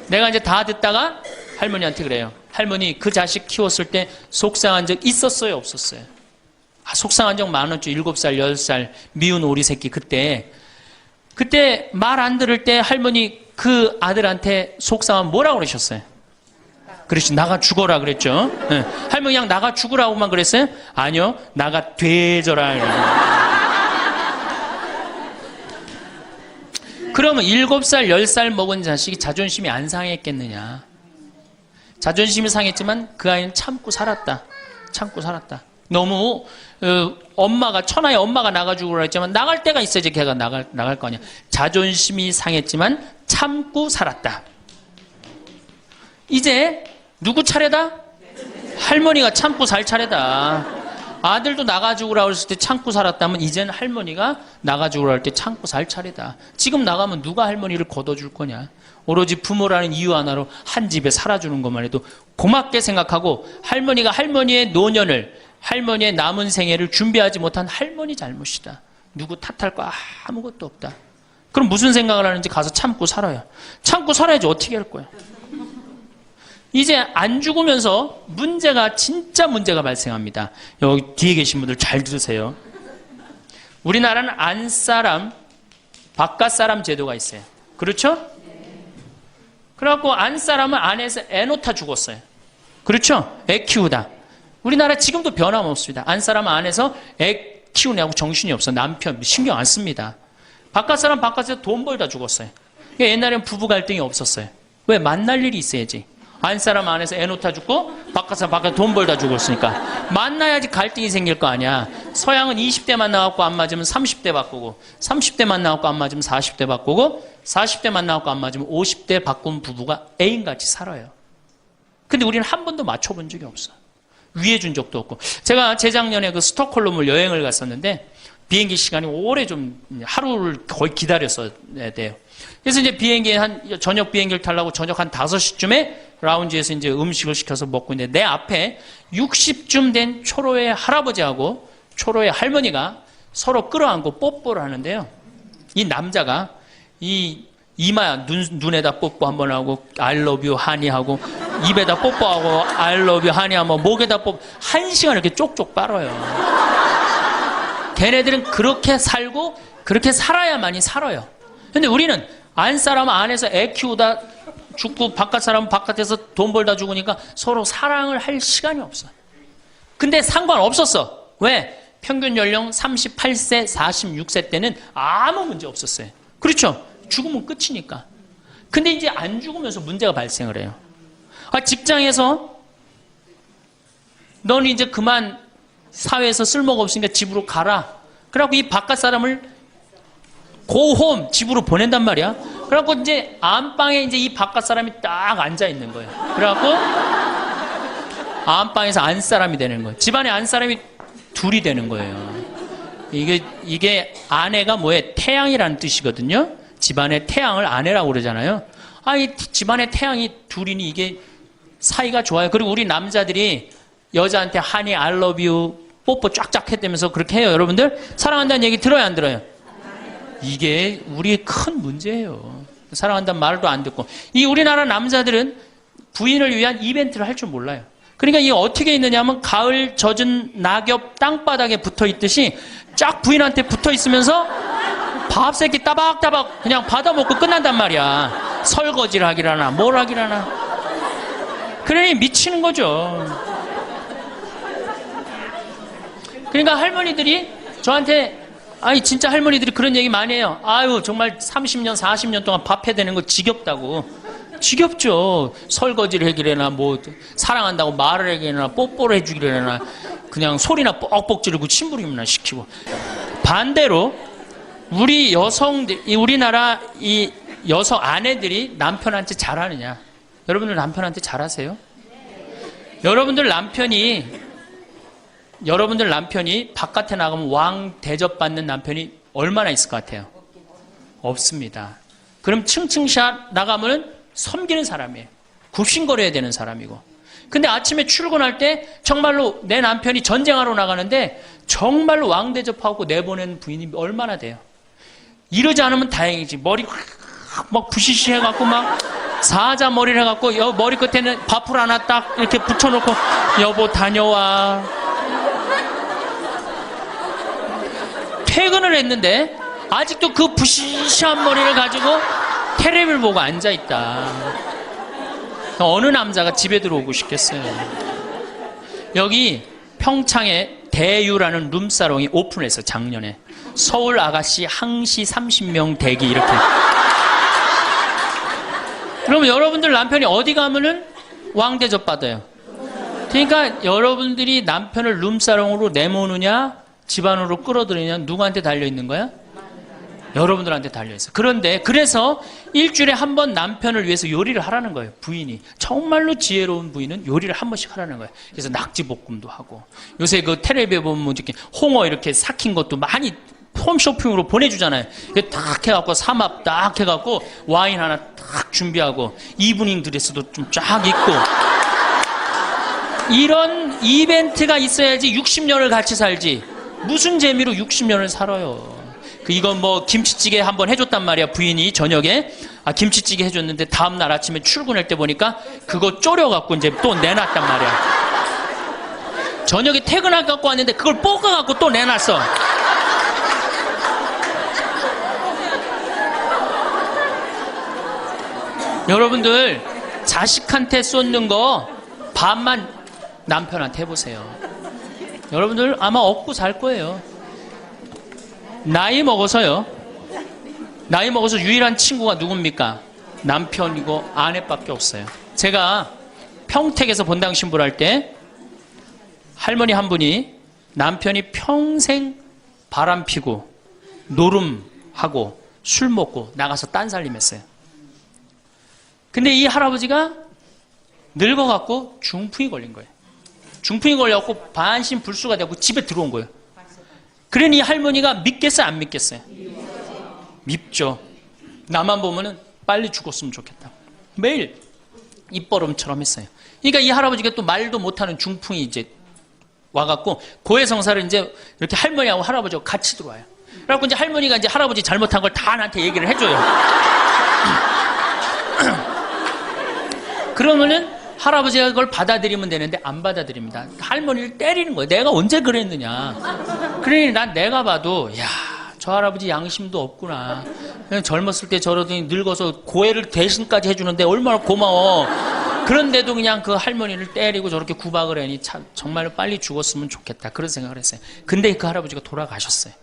Speaker 1: 내가 이제 다 듣다가 할머니한테 그래요. 할머니 그 자식 키웠을 때 속상한 적 있었어요, 없었어요? 속상한 적 많았죠. 7살, 10살 미운 오리 새끼 그때 말 안 들을 때 할머니 그 아들한테 속상한 뭐라고 그러셨어요? 그렇지, 나가 죽어라 그랬죠. 네. 할머니 그냥 나가 죽으라고만 그랬어요? 아니요, 나가 되져라. 그러면 7살, 10살 먹은 자식이 자존심이 안 상했겠느냐? 자존심이 상했지만 그 아이는 참고 살았다. 너무 엄마가 천하의 엄마가 나가 죽으라 했지만 나갈 때가 있어야지 걔가 나갈 거 아니야. 자존심이 상했지만 참고 살았다. 이제 누구 차례다? 할머니가 참고 살 차례다. 아들도 나가 죽으라 그랬을 때 참고 살았다면 이제는 할머니가 나가 죽으라 할 때 참고 살 차례다. 지금 나가면 누가 할머니를 걷어줄 거냐? 오로지 부모라는 이유 하나로 한 집에 살아주는 것만 해도 고맙게 생각하고 할머니가 할머니의 노년을, 할머니의 남은 생애를 준비하지 못한 할머니 잘못이다. 누구 탓할 거 아무것도 없다. 그럼 무슨 생각을 하는지 가서 참고 살아요. 참고 살아야지 어떻게 할 거야. 이제 안 죽으면서 진짜 문제가 발생합니다. 여기 뒤에 계신 분들 잘 들으세요. 우리나라는 안사람, 바깥사람 제도가 있어요. 그렇죠? 그래갖고 안사람은 안에서 애 놓다 죽었어요. 그렇죠? 애 키우다. 우리나라 지금도 변함없습니다. 안사람은 안에서 애 키우냐고 정신이 없어. 남편 신경 안 씁니다. 바깥사람 바깥에서 돈 벌다 죽었어요. 옛날에는 부부 갈등이 없었어요. 왜? 만날 일이 있어야지. 안 사람 안에서 애 놓다 죽고 바깥 사람 바깥에 돈 벌다 죽었으니까 만나야지 갈등이 생길 거 아니야. 서양은 20대 만나갖고 안 맞으면 30대 바꾸고 30대 만나갖고 안 맞으면 40대 바꾸고 40대 만나갖고 안 맞으면 50대 바꾼 부부가 애인같이 살아요. 근데 우리는 한 번도 맞춰본 적이 없어. 위해준 적도 없고. 제가 재작년에 그 스톡홀름을 여행을 갔었는데 비행기 시간이 오래 좀 하루를 거의 기다렸어야 돼요. 그래서 이제 저녁 비행기를 타려고 저녁 한 5시쯤에 라운지에서 이제 음식을 시켜서 먹고 있는데 내 앞에 60쯤 된 초로의 할아버지하고 초로의 할머니가 서로 끌어안고 뽀뽀를 하는데요. 이 남자가 이 이마 눈에다 뽀뽀 한번 하고 I love you 하니 하고 입에다 뽀뽀하고 I love you 하니 하고 목에다 뽀뽀 1시간 이렇게 쪽쪽 빨아요. 걔네들은 그렇게 살고 그렇게 살아야만이 살아요. 근데 우리는 안 사람 안에서 애 키우다 죽고 바깥 사람은 바깥에서 돈 벌다 죽으니까 서로 사랑을 할 시간이 없어. 근데 상관없었어. 왜? 평균 연령 38세, 46세 때는 아무 문제 없었어요. 그렇죠? 죽으면 끝이니까. 근데 이제 안 죽으면서 문제가 발생을 해요. 직장에서 넌 이제 그만 사회에서 쓸모가 없으니까 집으로 가라. 그래갖고 이 바깥 사람을 고홈 집으로 보낸단 말이야. 그래갖고 이제 안방에 이제 이 바깥 사람이 딱 앉아 있는 거예요. 그래갖고 안방에서 안 사람이 되는 거예요. 집안에 안 사람이 둘이 되는 거예요. 이게 아내가 뭐에 태양이라는 뜻이거든요. 집안의 태양을 아내라고 그러잖아요. 이 집안의 태양이 둘이니 이게 사이가 좋아요. 그리고 우리 남자들이 여자한테 하니 I love you 뽀뽀 쫙쫙 했다면서 그렇게 해요. 여러분들 사랑한다는 얘기 들어요, 안 들어요? 이게 우리의 큰 문제예요. 사랑한다는 말도 안 듣고. 이 우리나라 남자들은 부인을 위한 이벤트를 할 줄 몰라요. 그러니까 이게 어떻게 있느냐면 가을 젖은 낙엽 땅바닥에 붙어 있듯이 쫙 부인한테 붙어 있으면서 밥새끼 따박따박 그냥 받아먹고 끝난단 말이야. 설거지를 하기라나 뭘 하기라나. 그러니 미치는 거죠. 그러니까 할머니들이 저한테 진짜 할머니들이 그런 얘기 많이 해요. 정말 30년 40년 동안 밥 해야 되는 거 지겹다고. 지겹죠. 설거지를 해기래나 뭐 사랑한다고 말을 해기래나 뽀뽀를 해주기래나 그냥 소리나 뻑뻑 지르고 침부림이나 시키고. 반대로 우리 여성들, 우리나라 이 여성 아내들이 남편한테 잘하느냐? 여러분들 남편한테 잘하세요? 여러분들 남편이 바깥에 나가면 왕 대접받는 남편이 얼마나 있을 것 같아요? 없습니다. 그럼 층층샷 나가면 섬기는 사람이에요. 굽신거려야 되는 사람이고. 근데 아침에 출근할 때 정말로 내 남편이 전쟁하러 나가는데 정말로 왕 대접하고 내보낸 부인이 얼마나 돼요? 이러지 않으면 다행이지. 머리 막 부시시 해갖고 막 사자 머리를 해갖고 머리 끝에는 밥풀 하나 딱 이렇게 붙여놓고 여보 다녀와. 퇴근을 했는데 아직도 그 부시시한 머리를 가지고 테레비를 보고 앉아있다. 어느 남자가 집에 들어오고 싶겠어요. 여기 평창에 대유라는 룸사롱이 오픈했어. 작년에. 서울 아가씨 항시 30명 대기 이렇게. 그러면 여러분들 남편이 어디 가면은 왕대접 받아요. 그러니까 여러분들이 남편을 룸사롱으로 내모느냐 집안으로 끌어들이냐 누구한테 달려있는 거야? 여러분들한테 달려있어. 그런데 그래서 일주일에 한 번 남편을 위해서 요리를 하라는 거예요. 부인이. 정말로 지혜로운 부인은 요리를 한 번씩 하라는 거예요. 그래서 낙지볶음도 하고 요새 그 텔레비에 보면 이렇게 홍어 이렇게 삭힌 것도 많이 홈쇼핑으로 보내주잖아요. 딱 해갖고 삼합 딱 해갖고 와인 하나 딱 준비하고 이브닝 드레스도 좀 쫙 입고 이런 이벤트가 있어야지 60년을 같이 살지. 무슨 재미로 60년을 살아요. 이건 뭐 김치찌개 한번 해줬단 말이야. 부인이 저녁에 김치찌개 해줬는데 다음날 아침에 출근할 때 보니까 그거 졸여갖고 이제 또 내놨단 말이야. 저녁에 퇴근할 갖고 왔는데 그걸 볶아갖고 또 내놨어. 여러분들 자식한테 쏟는 거 반만 남편한테 해보세요. 여러분들 아마 얻고 살 거예요. 나이 먹어서 유일한 친구가 누굽니까? 남편이고 아내밖에 없어요. 제가 평택에서 본당 신부를 할 때 할머니 한 분이 남편이 평생 바람 피고 노름하고 술 먹고 나가서 딴살림했어요. 근데 이 할아버지가 늙어갖고 중풍이 걸린 거예요. 중풍이 걸려갖고 반신불수가 되고 집에 들어온 거예요. 그러니 이 할머니가 믿겠어요, 안 믿겠어요? 밉죠. 나만 보면은 빨리 죽었으면 좋겠다. 매일 입버릇처럼 했어요. 그러니까 이 할아버지가 또 말도 못하는 중풍이 이제 와갖고 고해성사를 이제 이렇게 할머니하고 할아버지하고 같이 들어와요. 그래갖고 이제 할머니가 이제 할아버지 잘못한 걸 다 나한테 얘기를 해줘요. 그러면은 할아버지가 그걸 받아들이면 되는데 안 받아들입니다. 할머니를 때리는 거예요. 내가 언제 그랬느냐. 그러니 난 내가 봐도 야, 저 할아버지 양심도 없구나. 그냥 젊었을 때 저러더니 늙어서 고해를 대신까지 해주는데 얼마나 고마워. 그런데도 그냥 그 할머니를 때리고 저렇게 구박을 하니 참 정말로 빨리 죽었으면 좋겠다. 그런 생각을 했어요. 근데 그 할아버지가 돌아가셨어요.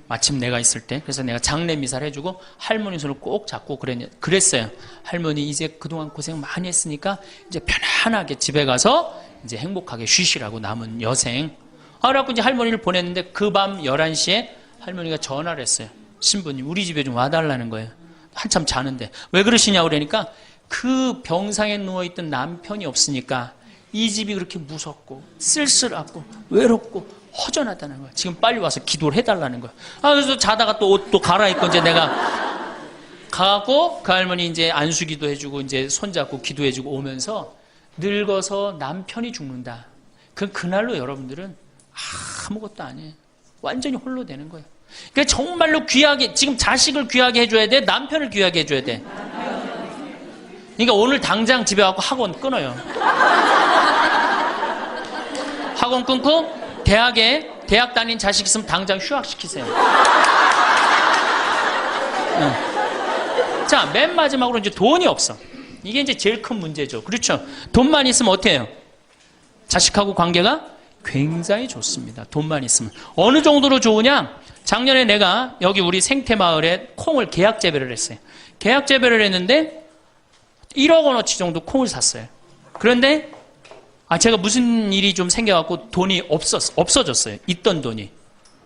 Speaker 1: 마침 내가 있을 때. 그래서 내가 장례 미사를 해주고 할머니 손을 꼭 잡고 그랬어요. 할머니 이제 그동안 고생 많이 했으니까 이제 편안하게 집에 가서 이제 행복하게 쉬시라고 남은 여생. 그래갖고 이제 할머니를 보냈는데 그 밤 11시에 할머니가 전화를 했어요. 신부님 우리 집에 좀 와달라는 거예요. 한참 자는데. 왜 그러시냐고 그러니까 그 병상에 누워있던 남편이 없으니까 이 집이 그렇게 무섭고 쓸쓸하고 외롭고 허전하다는 거야. 지금 빨리 와서 기도를 해달라는 거야. 그래서 자다가 또 옷도 갈아입고 이제 내가 가고 그 할머니 이제 안수기도 해주고 이제 손잡고 기도해주고 오면서 늙어서 남편이 죽는다. 그날로 여러분들은 아무것도 아니에요. 완전히 홀로 되는 거예요. 그러니까 정말로 귀하게, 지금 자식을 귀하게 해줘야 돼? 남편을 귀하게 해줘야 돼? 그러니까 오늘 당장 집에 와서 학원 끊어요. 학원 끊고 대학 다닌 자식 있으면 당장 휴학시키세요. 자, 맨 마지막으로 이제 돈이 없어. 이게 이제 제일 큰 문제죠. 그렇죠? 돈만 있으면 어때요? 해요? 자식하고 관계가 굉장히 좋습니다. 돈만 있으면. 어느 정도로 좋으냐? 작년에 내가 여기 우리 생태마을에 콩을 계약 재배를 했어요. 계약 재배를 했는데 1억 원어치 정도 콩을 샀어요. 그런데 제가 무슨 일이 좀 생겨갖고 돈이 없어졌어요. 있던 돈이.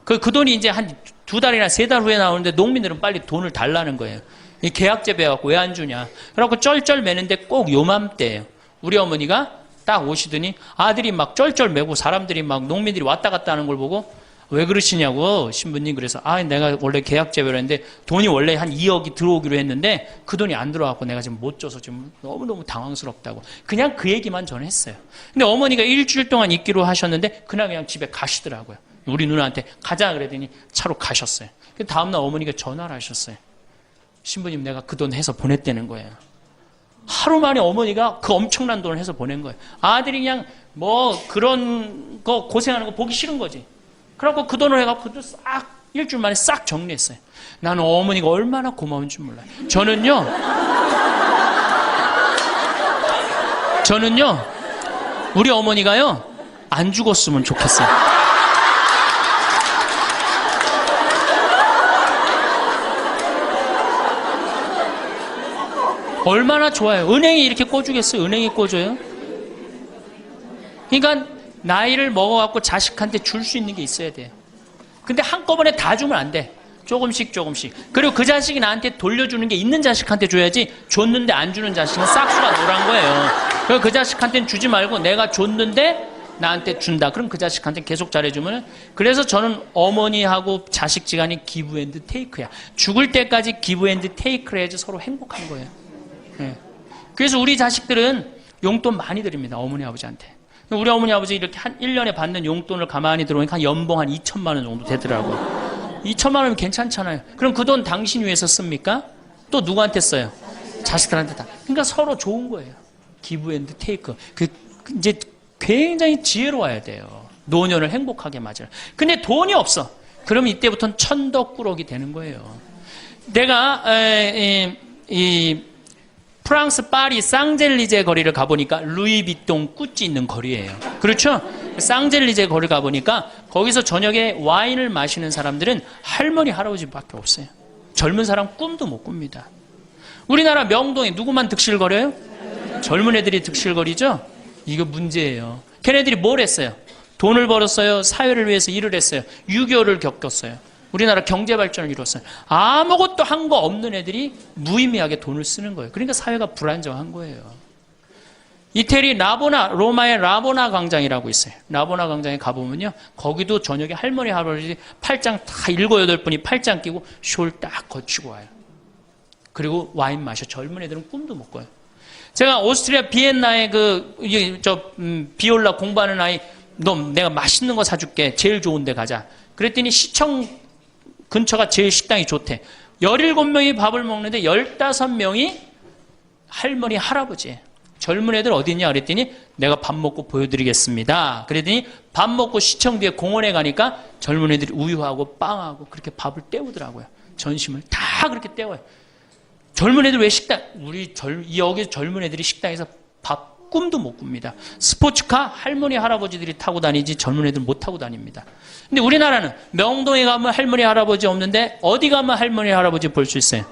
Speaker 1: 그 돈이 이제 한 2달이나 3달 후에 나오는데 농민들은 빨리 돈을 달라는 거예요. 이 계약 재배해갖고 왜 안 주냐. 그래갖고 쩔쩔 매는데 꼭 요맘때예요. 우리 어머니가 딱 오시더니 아들이 막 쩔쩔 매고 사람들이 막 농민들이 왔다 갔다 하는 걸 보고 왜 그러시냐고 신부님. 그래서 내가 원래 계약 재배를 했는데 돈이 원래 한 2억이 들어오기로 했는데 그 돈이 안 들어와갖고 내가 지금 못 줘서 지금 너무너무 당황스럽다고 그냥 그 얘기만 저는 했어요. 근데 어머니가 일주일 동안 있기로 하셨는데 그날 그냥 집에 가시더라고요. 우리 누나한테 가자 그랬더니 차로 가셨어요. 다음날 어머니가 전화를 하셨어요. 신부님 내가 그 돈 해서 보냈다는 거예요. 하루 만에 어머니가 그 엄청난 돈을 해서 보낸 거예요. 아들이 그냥 뭐 그런 거 고생하는 거 보기 싫은 거지. 그래갖고 그 돈을 해갖고 그것도 싹 일주일 만에 싹 정리했어요. 나는 어머니가 얼마나 고마운 줄 몰라요. 저는요 우리 어머니가요 안 죽었으면 좋겠어요. 얼마나 좋아요. 은행이 이렇게 꿔주겠어요? 은행이 꿔줘요? 그러니까 나이를 먹어갖고 자식한테 줄 수 있는 게 있어야 돼요. 근데 한꺼번에 다 주면 안 돼. 조금씩. 그리고 그 자식이 나한테 돌려주는 게 있는 자식한테 줘야지 줬는데 안 주는 자식은 싹수가 노란 거예요. 그래서 그 자식한테는 주지 말고 내가 줬는데 나한테 준다. 그럼 그 자식한테 계속 잘해주면. 그래서 저는 어머니하고 자식 지간이 기브 앤드 테이크야. 죽을 때까지 기브 앤드 테이크를 해야지 서로 행복한 거예요. 네. 그래서 우리 자식들은 용돈 많이 드립니다. 어머니 아버지한테. 우리 어머니 아버지 이렇게 한 1년에 받는 용돈을 가만히 들어보니까 한 연봉 한 2천만 원 정도 되더라고요. 2천만 원이면 괜찮잖아요. 그럼 그 돈 당신 위해서 씁니까? 또 누구한테 써요? 자식들한테 다. 그러니까 서로 좋은 거예요. 기브 앤드 테이크. 이제 굉장히 지혜로워야 돼요. 노년을 행복하게 맞아요. 근데 돈이 없어. 그러면 이때부터는 천덕꾸러기 되는 거예요. 내가 프랑스 파리 쌍젤리제 거리를 가보니까 루이비통 꾸찌 있는 거리예요. 그렇죠? 쌍젤리제 거리 가보니까 거기서 저녁에 와인을 마시는 사람들은 할머니 할아버지밖에 없어요. 젊은 사람 꿈도 못 꿉니다. 우리나라 명동에 누구만 득실거려요? 젊은 애들이 득실거리죠? 이거 문제예요. 걔네들이 뭘 했어요? 돈을 벌었어요. 사회를 위해서 일을 했어요. 6.25를 겪었어요. 우리나라 경제 발전을 이뤘어요. 아무것도 한 거 없는 애들이 무의미하게 돈을 쓰는 거예요. 그러니까 사회가 불안정한 거예요. 이태리 로마의 라보나 광장이라고 있어요. 라보나 광장에 가보면요. 거기도 저녁에 할머니, 할아버지 팔짱 다 7, 8분이 팔짱 끼고 숄 딱 거치고 와요. 그리고 와인 마셔. 젊은 애들은 꿈도 못 꿔요. 제가 오스트리아 비엔나에 비올라 공부하는 아이, 너 내가 맛있는 거 사줄게. 제일 좋은 데 가자. 그랬더니 시청 근처가 제일 식당이 좋대. 17명이 밥을 먹는데 15명이 할머니, 할아버지예요. 젊은 애들 어디 있냐 그랬더니 내가 밥 먹고 보여드리겠습니다. 그랬더니 밥 먹고 시청 뒤에 공원에 가니까 젊은 애들이 우유하고 빵하고 그렇게 밥을 때우더라고요. 전심을 다 그렇게 때워요. 젊은 애들 왜 여기 젊은 애들이 식당에서 밥 꿈도 못 꿉니다. 스포츠카 할머니, 할아버지들이 타고 다니지 젊은 애들 못 타고 다닙니다. 근데 우리나라는 명동에 가면 할머니, 할아버지 없는데 어디 가면 할머니, 할아버지 볼 수 있어요?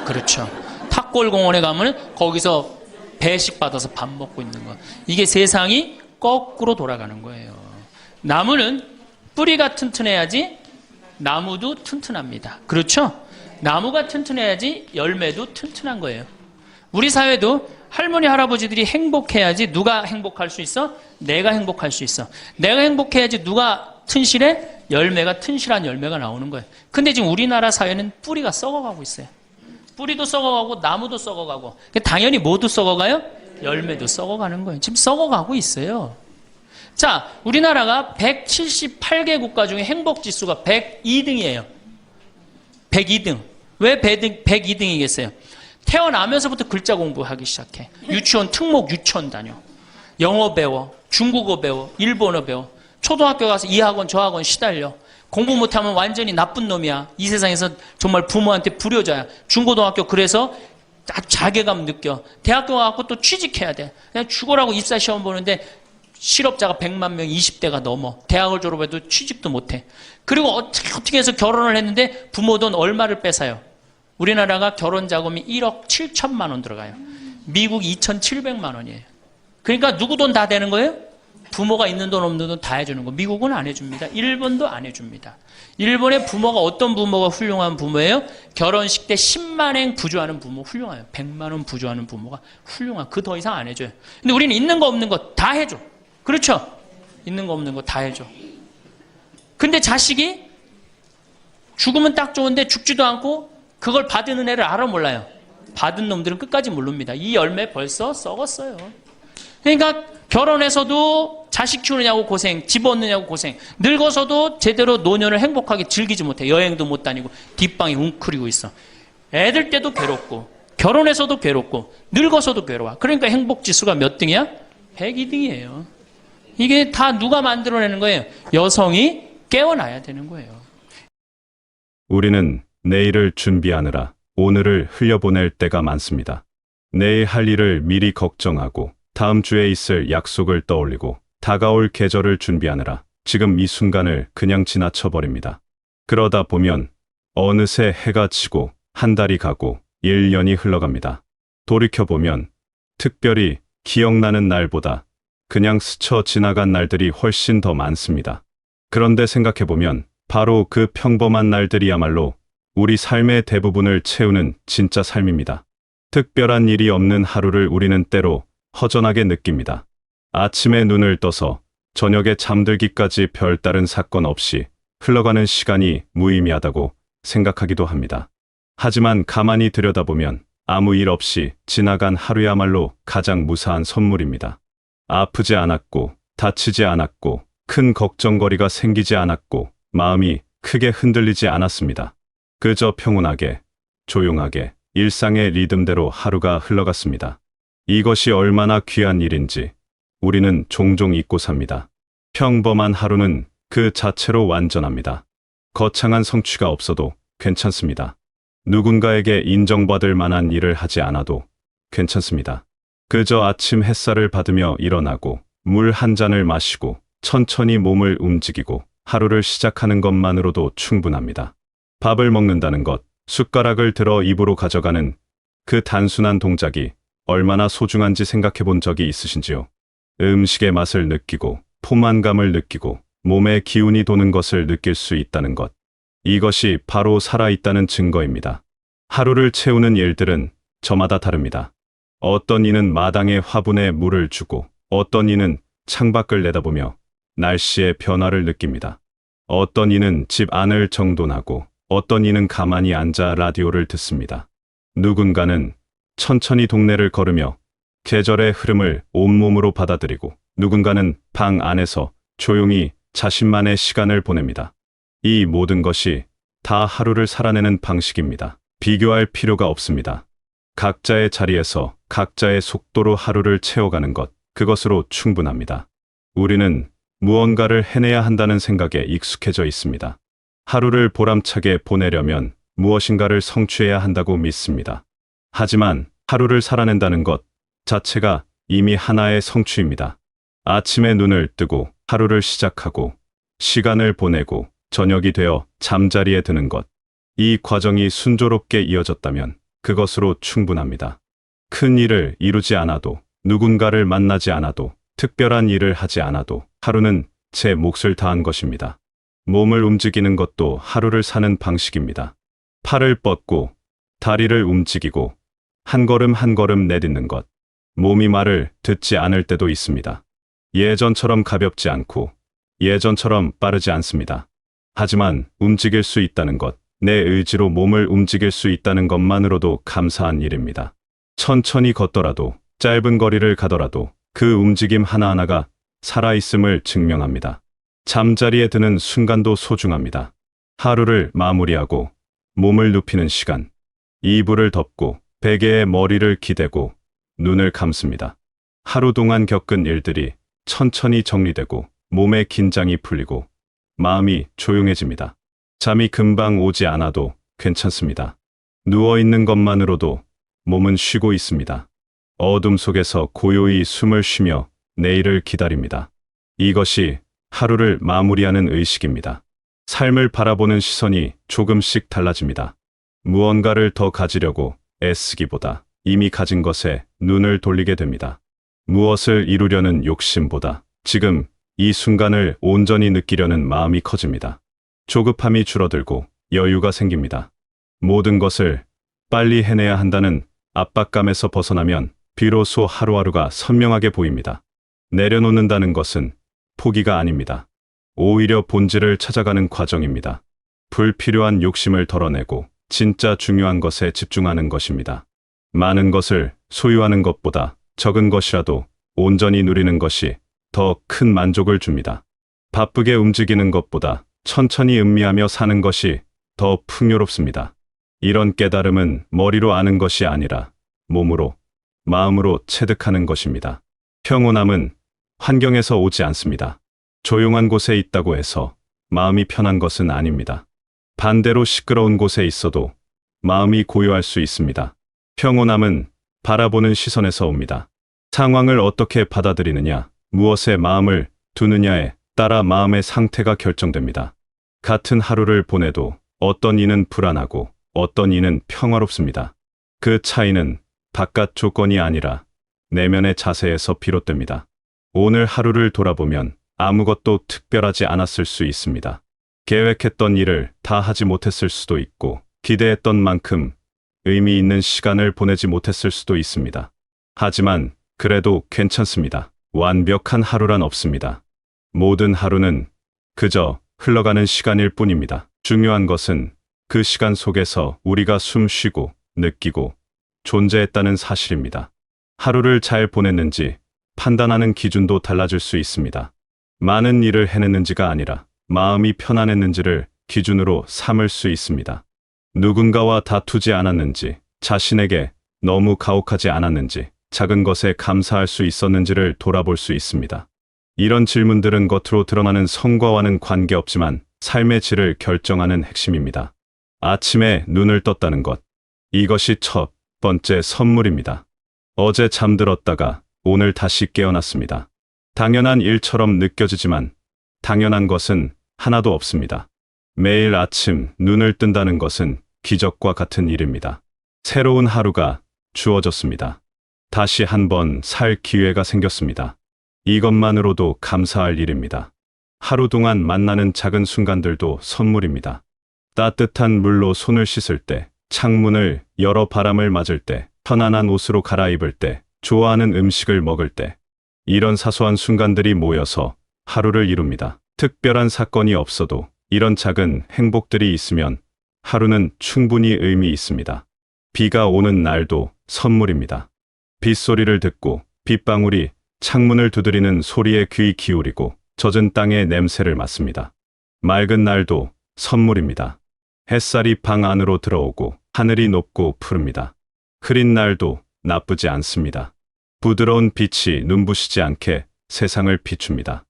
Speaker 1: 그렇죠. 탑골공원에 가면 거기서 배식 받아서 밥 먹고 있는 거. 이게 세상이 거꾸로 돌아가는 거예요. 나무는 뿌리가 튼튼해야지 나무도 튼튼합니다. 그렇죠? 나무가 튼튼해야지 열매도 튼튼한 거예요. 우리 사회도 할머니, 할아버지들이 행복해야지 누가 행복할 수 있어? 내가 행복할 수 있어. 내가 행복해야지 누가 튼실해? 튼실한 열매가 나오는 거예요. 근데 지금 우리나라 사회는 뿌리가 썩어가고 있어요. 뿌리도 썩어가고 나무도 썩어가고 당연히 모두 썩어가요? 열매도 썩어가는 거예요. 지금 썩어가고 있어요. 자, 우리나라가 178개 국가 중에 행복지수가 102등이에요. 102등. 왜 102등이겠어요? 태어나면서부터 글자 공부하기 시작해. 유치원 특목 유치원 다녀. 영어 배워. 중국어 배워. 일본어 배워. 초등학교 가서 이 학원 저 학원 시달려. 공부 못하면 완전히 나쁜 놈이야. 이 세상에서 정말 부모한테 불효자야. 중고등학교 그래서 자괴감 느껴. 대학교 가고 또 취직해야 돼. 그냥 죽어라고 입사시험 보는데 실업자가 100만 명, 20대가 넘어. 대학을 졸업해도 취직도 못해. 그리고 어떻게 해서 결혼을 했는데 부모 돈 얼마를 뺏어요. 우리나라가 결혼 자금이 1억 7천만 원 들어가요. 미국 2,700만 원이에요. 그러니까 누구 돈 다 되는 거예요? 부모가 있는 돈 없는 돈 다 해주는 거. 미국은 안 해줍니다. 일본도 안 해줍니다. 일본의 부모가 어떤 부모가 훌륭한 부모예요? 결혼식 때 10만엔 부조하는 부모 훌륭해요. 100만 원 부조하는 부모가 훌륭한. 그 더 이상 안 해줘요. 근데 우리는 있는 거 없는 거 다 해줘. 그렇죠? 있는 거 없는 거 다 해줘. 근데 자식이 죽으면 딱 좋은데 죽지도 않고 그걸 받은 은혜를 알아 몰라요. 받은 놈들은 끝까지 모릅니다. 이 열매 벌써 썩었어요. 그러니까 결혼해서도 자식 키우느냐고 고생, 집 얻느냐고 고생, 늙어서도 제대로 노년을 행복하게 즐기지 못해. 여행도 못 다니고 뒷방이 웅크리고 있어. 애들 때도 괴롭고 결혼해서도 괴롭고 늙어서도 괴로워. 그러니까 행복지수가 몇 등이야? 102등이에요. 이게 다 누가 만들어내는 거예요? 여성이 깨어나야 되는 거예요.
Speaker 2: 우리는 내일을 준비하느라 오늘을 흘려보낼 때가 많습니다. 내일 할 일을 미리 걱정하고 다음 주에 있을 약속을 떠올리고 다가올 계절을 준비하느라 지금 이 순간을 그냥 지나쳐버립니다. 그러다 보면 어느새 해가 지고 한 달이 가고 1년이 흘러갑니다. 돌이켜보면 특별히 기억나는 날보다 그냥 스쳐 지나간 날들이 훨씬 더 많습니다. 그런데 생각해보면 바로 그 평범한 날들이야말로 우리 삶의 대부분을 채우는 진짜 삶입니다. 특별한 일이 없는 하루를 우리는 때로 허전하게 느낍니다. 아침에 눈을 떠서 저녁에 잠들기까지 별다른 사건 없이 흘러가는 시간이 무의미하다고 생각하기도 합니다. 하지만 가만히 들여다보면 아무 일 없이 지나간 하루야말로 가장 무사한 선물입니다. 아프지 않았고 다치지 않았고 큰 걱정거리가 생기지 않았고 마음이 크게 흔들리지 않았습니다. 그저 평온하게 조용하게 일상의 리듬대로 하루가 흘러갔습니다. 이것이 얼마나 귀한 일인지 우리는 종종 잊고 삽니다. 평범한 하루는 그 자체로 완전합니다. 거창한 성취가 없어도 괜찮습니다. 누군가에게 인정받을 만한 일을 하지 않아도 괜찮습니다. 그저 아침 햇살을 받으며 일어나고 물 한 잔을 마시고 천천히 몸을 움직이고 하루를 시작하는 것만으로도 충분합니다. 밥을 먹는다는 것, 숟가락을 들어 입으로 가져가는 그 단순한 동작이 얼마나 소중한지 생각해 본 적이 있으신지요? 음식의 맛을 느끼고, 포만감을 느끼고, 몸에 기운이 도는 것을 느낄 수 있다는 것. 이것이 바로 살아있다는 증거입니다. 하루를 채우는 일들은 저마다 다릅니다. 어떤 이는 마당에 화분에 물을 주고, 어떤 이는 창밖을 내다보며 날씨의 변화를 느낍니다. 어떤 이는 집 안을 정돈하고, 어떤 이는 가만히 앉아 라디오를 듣습니다. 누군가는 천천히 동네를 걸으며 계절의 흐름을 온몸으로 받아들이고, 누군가는 방 안에서 조용히 자신만의 시간을 보냅니다. 이 모든 것이 다 하루를 살아내는 방식입니다. 비교할 필요가 없습니다. 각자의 자리에서 각자의 속도로 하루를 채워가는 것, 그것으로 충분합니다. 우리는 무언가를 해내야 한다는 생각에 익숙해져 있습니다. 하루를 보람차게 보내려면 무엇인가를 성취해야 한다고 믿습니다. 하지만 하루를 살아낸다는 것 자체가 이미 하나의 성취입니다. 아침에 눈을 뜨고 하루를 시작하고 시간을 보내고 저녁이 되어 잠자리에 드는 것. 이 과정이 순조롭게 이어졌다면 그것으로 충분합니다. 큰 일을 이루지 않아도, 누군가를 만나지 않아도, 특별한 일을 하지 않아도 하루는 제 몫을 다한 것입니다. 몸을 움직이는 것도 하루를 사는 방식입니다. 팔을 뻗고 다리를 움직이고 한 걸음 한 걸음 내딛는 것. 몸이 말을 듣지 않을 때도 있습니다. 예전처럼 가볍지 않고 예전처럼 빠르지 않습니다. 하지만 움직일 수 있다는 것, 내 의지로 몸을 움직일 수 있다는 것만으로도 감사한 일입니다. 천천히 걷더라도, 짧은 거리를 가더라도 그 움직임 하나하나가 살아있음을 증명합니다. 잠자리에 드는 순간도 소중합니다. 하루를 마무리하고 몸을 눕히는 시간. 이불을 덮고 베개에 머리를 기대고 눈을 감습니다. 하루 동안 겪은 일들이 천천히 정리되고 몸의 긴장이 풀리고 마음이 조용해집니다. 잠이 금방 오지 않아도 괜찮습니다. 누워있는 것만으로도 몸은 쉬고 있습니다. 어둠 속에서 고요히 숨을 쉬며 내일을 기다립니다. 이것이 하루를 마무리하는 의식입니다. 삶을 바라보는 시선이 조금씩 달라집니다. 무언가를 더 가지려고 애쓰기보다 이미 가진 것에 눈을 돌리게 됩니다. 무엇을 이루려는 욕심보다 지금 이 순간을 온전히 느끼려는 마음이 커집니다. 조급함이 줄어들고 여유가 생깁니다. 모든 것을 빨리 해내야 한다는 압박감에서 벗어나면 비로소 하루하루가 선명하게 보입니다. 내려놓는다는 것은 포기가 아닙니다. 오히려 본질을 찾아가는 과정입니다. 불필요한 욕심을 덜어내고 진짜 중요한 것에 집중하는 것입니다. 많은 것을 소유하는 것보다 적은 것이라도 온전히 누리는 것이 더 큰 만족을 줍니다. 바쁘게 움직이는 것보다 천천히 음미하며 사는 것이 더 풍요롭습니다. 이런 깨달음은 머리로 아는 것이 아니라 몸으로, 마음으로 체득하는 것입니다. 평온함은 환경에서 오지 않습니다. 조용한 곳에 있다고 해서 마음이 편한 것은 아닙니다. 반대로 시끄러운 곳에 있어도 마음이 고요할 수 있습니다. 평온함은 바라보는 시선에서 옵니다. 상황을 어떻게 받아들이느냐, 무엇에 마음을 두느냐에 따라 마음의 상태가 결정됩니다. 같은 하루를 보내도 어떤 이는 불안하고 어떤 이는 평화롭습니다. 그 차이는 바깥 조건이 아니라 내면의 자세에서 비롯됩니다. 오늘 하루를 돌아보면 아무것도 특별하지 않았을 수 있습니다. 계획했던 일을 다 하지 못했을 수도 있고 기대했던 만큼 의미 있는 시간을 보내지 못했을 수도 있습니다. 하지만 그래도 괜찮습니다. 완벽한 하루란 없습니다. 모든 하루는 그저 흘러가는 시간일 뿐입니다. 중요한 것은 그 시간 속에서 우리가 숨 쉬고 느끼고 존재했다는 사실입니다. 하루를 잘 보냈는지 판단하는 기준도 달라질 수 있습니다. 많은 일을 해냈는지가 아니라 마음이 편안했는지를 기준으로 삼을 수 있습니다. 누군가와 다투지 않았는지, 자신에게 너무 가혹하지 않았는지, 작은 것에 감사할 수 있었는지를 돌아볼 수 있습니다. 이런 질문들은 겉으로 드러나는 성과와는 관계없지만 삶의 질을 결정하는 핵심입니다. 아침에 눈을 떴다는 것. 이것이 첫 번째 선물입니다. 어제 잠들었다가 오늘 다시 깨어났습니다. 당연한 일처럼 느껴지지만 당연한 것은 하나도 없습니다. 매일 아침 눈을 뜬다는 것은 기적과 같은 일입니다. 새로운 하루가 주어졌습니다. 다시 한번 살 기회가 생겼습니다. 이것만으로도 감사할 일입니다. 하루 동안 만나는 작은 순간들도 선물입니다. 따뜻한 물로 손을 씻을 때, 창문을 열어 바람을 맞을 때, 편안한 옷으로 갈아입을 때, 좋아하는 음식을 먹을 때, 이런 사소한 순간들이 모여서 하루를 이룹니다. 특별한 사건이 없어도 이런 작은 행복들이 있으면 하루는 충분히 의미 있습니다. 비가 오는 날도 선물입니다. 빗소리를 듣고 빗방울이 창문을 두드리는 소리에 귀 기울이고 젖은 땅의 냄새를 맡습니다. 맑은 날도 선물입니다. 햇살이 방 안으로 들어오고 하늘이 높고 푸릅니다. 흐린 날도 나쁘지 않습니다. 부드러운 빛이 눈부시지 않게 세상을 비춥니다.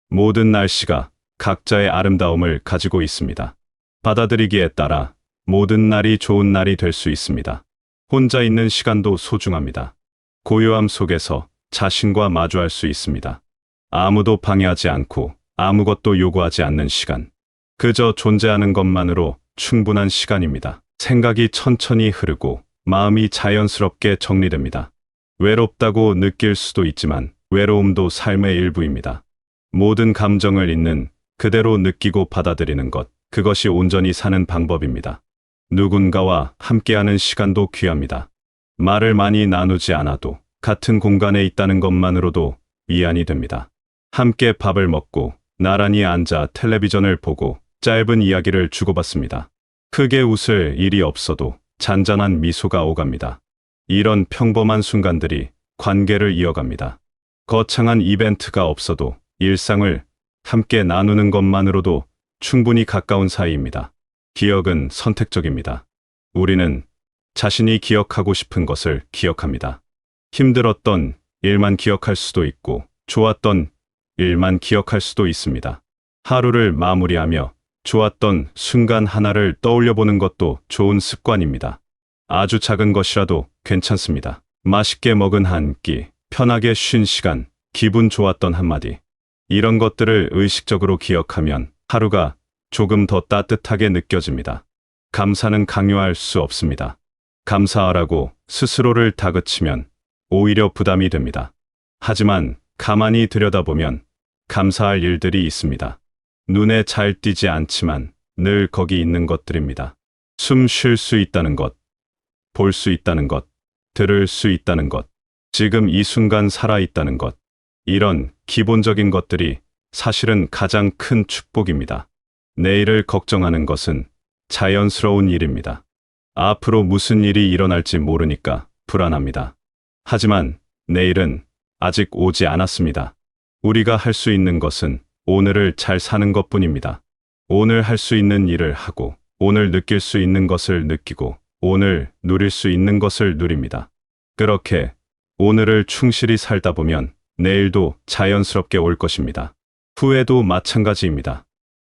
Speaker 2: 모든 날씨가 각자의 아름다움을 가지고 있습니다. 받아들이기에 따라 모든 날이 좋은 날이 될 수 있습니다. 혼자 있는 시간도 소중합니다. 고요함 속에서 자신과 마주할 수 있습니다. 아무도 방해하지 않고 아무것도 요구하지 않는 시간. 그저 존재하는 것만으로 충분한 시간입니다. 생각이 천천히 흐르고 마음이 자연스럽게 정리됩니다. 외롭다고 느낄 수도 있지만 외로움도 삶의 일부입니다. 모든 감정을 있는 그대로 느끼고 받아들이는 것, 그것이 온전히 사는 방법입니다. 누군가와 함께하는 시간도 귀합니다. 말을 많이 나누지 않아도 같은 공간에 있다는 것만으로도 위안이 됩니다. 함께 밥을 먹고 나란히 앉아 텔레비전을 보고 짧은 이야기를 주고받습니다. 크게 웃을 일이 없어도 잔잔한 미소가 오갑니다. 이런 평범한 순간들이 관계를 이어갑니다. 거창한 이벤트가 없어도 일상을 함께 나누는 것만으로도 충분히 가까운 사이입니다. 기억은 선택적입니다. 우리는 자신이 기억하고 싶은 것을 기억합니다. 힘들었던 일만 기억할 수도 있고 좋았던 일만 기억할 수도 있습니다. 하루를 마무리하며 좋았던 순간 하나를 떠올려 보는 것도 좋은 습관입니다. 아주 작은 것이라도 괜찮습니다. 맛있게 먹은 한 끼, 편하게 쉰 시간, 기분 좋았던 한마디. 이런 것들을 의식적으로 기억하면 하루가 조금 더 따뜻하게 느껴집니다. 감사는 강요할 수 없습니다. 감사하라고 스스로를 다그치면 오히려 부담이 됩니다. 하지만 가만히 들여다보면 감사할 일들이 있습니다. 눈에 잘 띄지 않지만 늘 거기 있는 것들입니다. 숨 쉴 수 있다는 것, 볼 수 있다는 것, 들을 수 있다는 것, 지금 이 순간 살아 있다는 것. 이런 기본적인 것들이 사실은 가장 큰 축복입니다. 내일을 걱정하는 것은 자연스러운 일입니다. 앞으로 무슨 일이 일어날지 모르니까 불안합니다. 하지만 내일은 아직 오지 않았습니다. 우리가 할 수 있는 것은 오늘을 잘 사는 것뿐입니다. 오늘 할 수 있는 일을 하고, 오늘 느낄 수 있는 것을 느끼고, 오늘 누릴 수 있는 것을 누립니다. 그렇게 오늘을 충실히 살다 보면 내일도 자연스럽게 올 것입니다. 후회도 마찬가지입니다.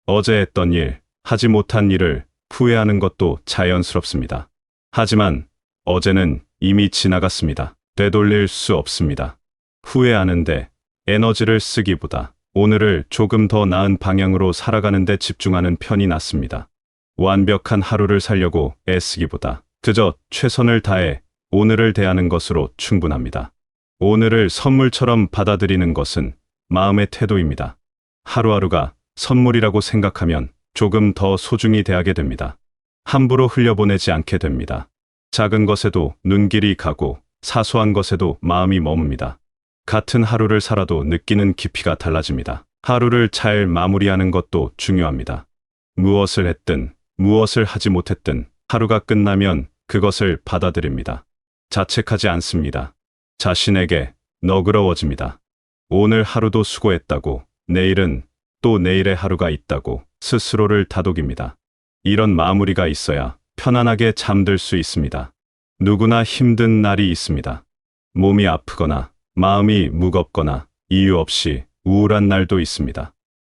Speaker 2: 어제 했던 일, 하지 못한 일을 후회하는 것도 자연스럽습니다. 하지만 어제는 이미 지나갔습니다. 되돌릴 수 없습니다. 후회하는데 에너지를 쓰기보다 오늘을 조금 더 나은 방향으로 살아가는 데 집중하는 편이 낫습니다. 완벽한 하루를 살려고 애쓰기보다 그저 최선을 다해 오늘을 대하는 것으로 충분합니다. 오늘을 선물처럼 받아들이는 것은 마음의 태도입니다. 하루하루가 선물이라고 생각하면 조금 더 소중히 대하게 됩니다. 함부로 흘려보내지 않게 됩니다. 작은 것에도 눈길이 가고 사소한 것에도 마음이 머뭅니다. 같은 하루를 살아도 느끼는 깊이가 달라집니다. 하루를 잘 마무리하는 것도 중요합니다. 무엇을 했든 무엇을 하지 못했든 하루가 끝나면 그것을 받아들입니다. 자책하지 않습니다. 자신에게 너그러워집니다. 오늘 하루도 수고했다고, 내일은 또 내일의 하루가 있다고 스스로를 다독입니다. 이런 마무리가 있어야 편안하게 잠들 수 있습니다. 누구나 힘든 날이 있습니다. 몸이 아프거나 마음이 무겁거나 이유 없이 우울한 날도 있습니다.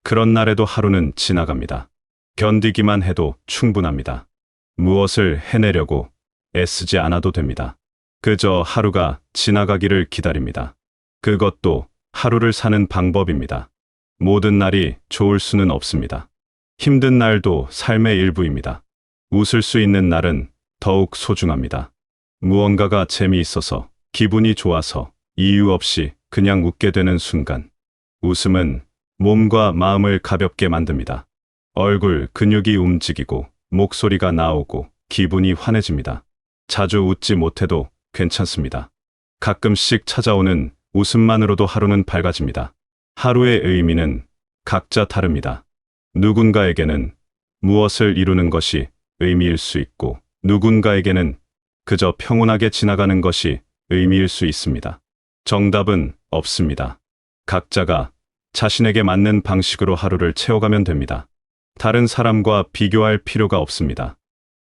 Speaker 2: 그런 날에도 하루는 지나갑니다. 견디기만 해도 충분합니다. 무엇을 해내려고 애쓰지 않아도 됩니다. 그저 하루가 지나가기를 기다립니다. 그것도 하루를 사는 방법입니다. 모든 날이 좋을 수는 없습니다. 힘든 날도 삶의 일부입니다. 웃을 수 있는 날은 더욱 소중합니다. 무언가가 재미있어서 기분이 좋아서 이유 없이 그냥 웃게 되는 순간. 웃음은 몸과 마음을 가볍게 만듭니다. 얼굴 근육이 움직이고 목소리가 나오고 기분이 환해집니다. 자주 웃지 못해도 괜찮습니다. 가끔씩 찾아오는 웃음만으로도 하루는 밝아집니다. 하루의 의미는 각자 다릅니다. 누군가에게는 무엇을 이루는 것이 의미일 수 있고 누군가에게는 그저 평온하게 지나가는 것이 의미일 수 있습니다. 정답은 없습니다. 각자가 자신에게 맞는 방식으로 하루를 채워가면 됩니다. 다른 사람과 비교할 필요가 없습니다.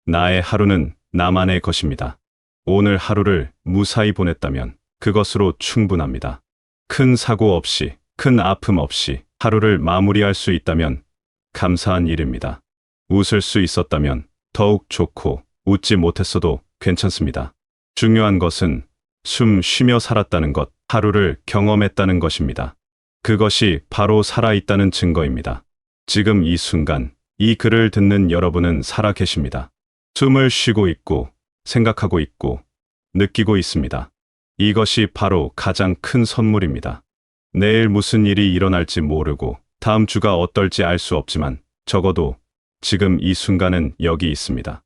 Speaker 2: 나의 하루는 나만의 것입니다. 오늘 하루를 무사히 보냈다면 그것으로 충분합니다. 큰 사고 없이, 큰 아픔 없이 하루를 마무리할 수 있다면 감사한 일입니다. 웃을 수 있었다면 더욱 좋고 웃지 못했어도 괜찮습니다. 중요한 것은 숨 쉬며 살았다는 것, 하루를 경험했다는 것입니다. 그것이 바로 살아있다는 증거입니다. 지금 이 순간, 이 글을 듣는 여러분은 살아 계십니다. 숨을 쉬고 있고, 생각하고 있고, 느끼고 있습니다. 이것이 바로 가장 큰 선물입니다. 내일 무슨 일이 일어날지 모르고, 다음 주가 어떨지 알 수 없지만, 적어도 지금 이 순간은 여기 있습니다.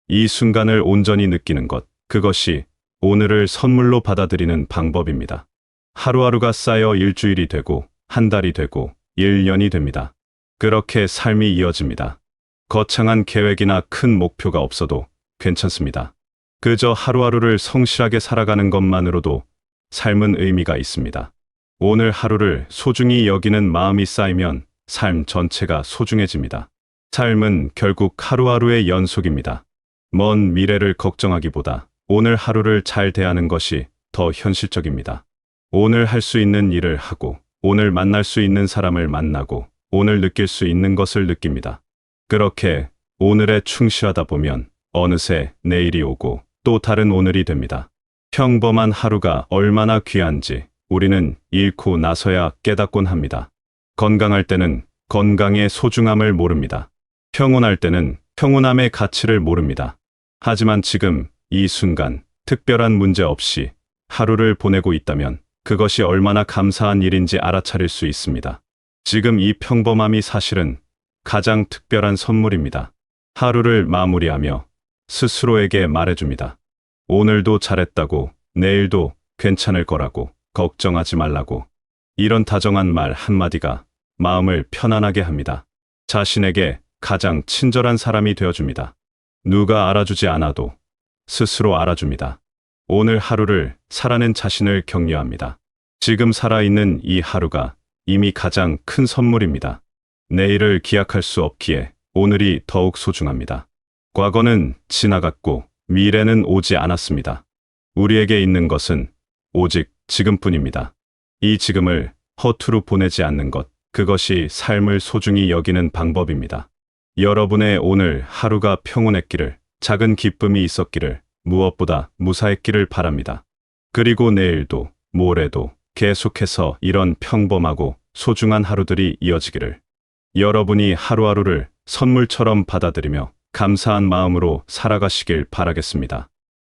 Speaker 2: 이 순간을 온전히 느끼는 것, 그것이 오늘을 선물로 받아들이는 방법입니다. 하루하루가 쌓여 일주일이 되고, 한 달이 되고, 1년이 됩니다. 그렇게 삶이 이어집니다. 거창한 계획이나 큰 목표가 없어도 괜찮습니다. 그저 하루하루를 성실하게 살아가는 것만으로도 삶은 의미가 있습니다. 오늘 하루를 소중히 여기는 마음이 쌓이면 삶 전체가 소중해집니다. 삶은 결국 하루하루의 연속입니다. 먼 미래를 걱정하기보다 오늘 하루를 잘 대하는 것이 더 현실적입니다. 오늘 할 수 있는 일을 하고, 오늘 만날 수 있는 사람을 만나고, 오늘 느낄 수 있는 것을 느낍니다. 그렇게 오늘에 충실하다 보면 어느새 내일이 오고 또 다른 오늘이 됩니다. 평범한 하루가 얼마나 귀한지 우리는 잃고 나서야 깨닫곤 합니다. 건강할 때는 건강의 소중함을 모릅니다. 평온할 때는 평온함의 가치를 모릅니다. 하지만 지금 이 순간 특별한 문제 없이 하루를 보내고 있다면 그것이 얼마나 감사한 일인지 알아차릴 수 있습니다. 지금 이 평범함이 사실은 가장 특별한 선물입니다. 하루를 마무리하며 스스로에게 말해줍니다. 오늘도 잘했다고, 내일도 괜찮을 거라고, 걱정하지 말라고. 이런 다정한 말 한마디가 마음을 편안하게 합니다. 자신에게 가장 친절한 사람이 되어줍니다. 누가 알아주지 않아도 스스로 알아줍니다. 오늘 하루를 살아낸 자신을 격려합니다. 지금 살아있는 이 하루가 이미 가장 큰 선물입니다. 내일을 기약할 수 없기에 오늘이 더욱 소중합니다. 과거는 지나갔고 미래는 오지 않았습니다. 우리에게 있는 것은 오직 지금뿐입니다. 이 지금을 허투루 보내지 않는 것, 그것이 삶을 소중히 여기는 방법입니다. 여러분의 오늘 하루가 평온했기를, 작은 기쁨이 있었기를, 무엇보다 무사했기를 바랍니다. 그리고 내일도, 모레도 계속해서 이런 평범하고 소중한 하루들이 이어지기를. 여러분이 하루하루를 선물처럼 받아들이며 감사한 마음으로 살아가시길 바라겠습니다.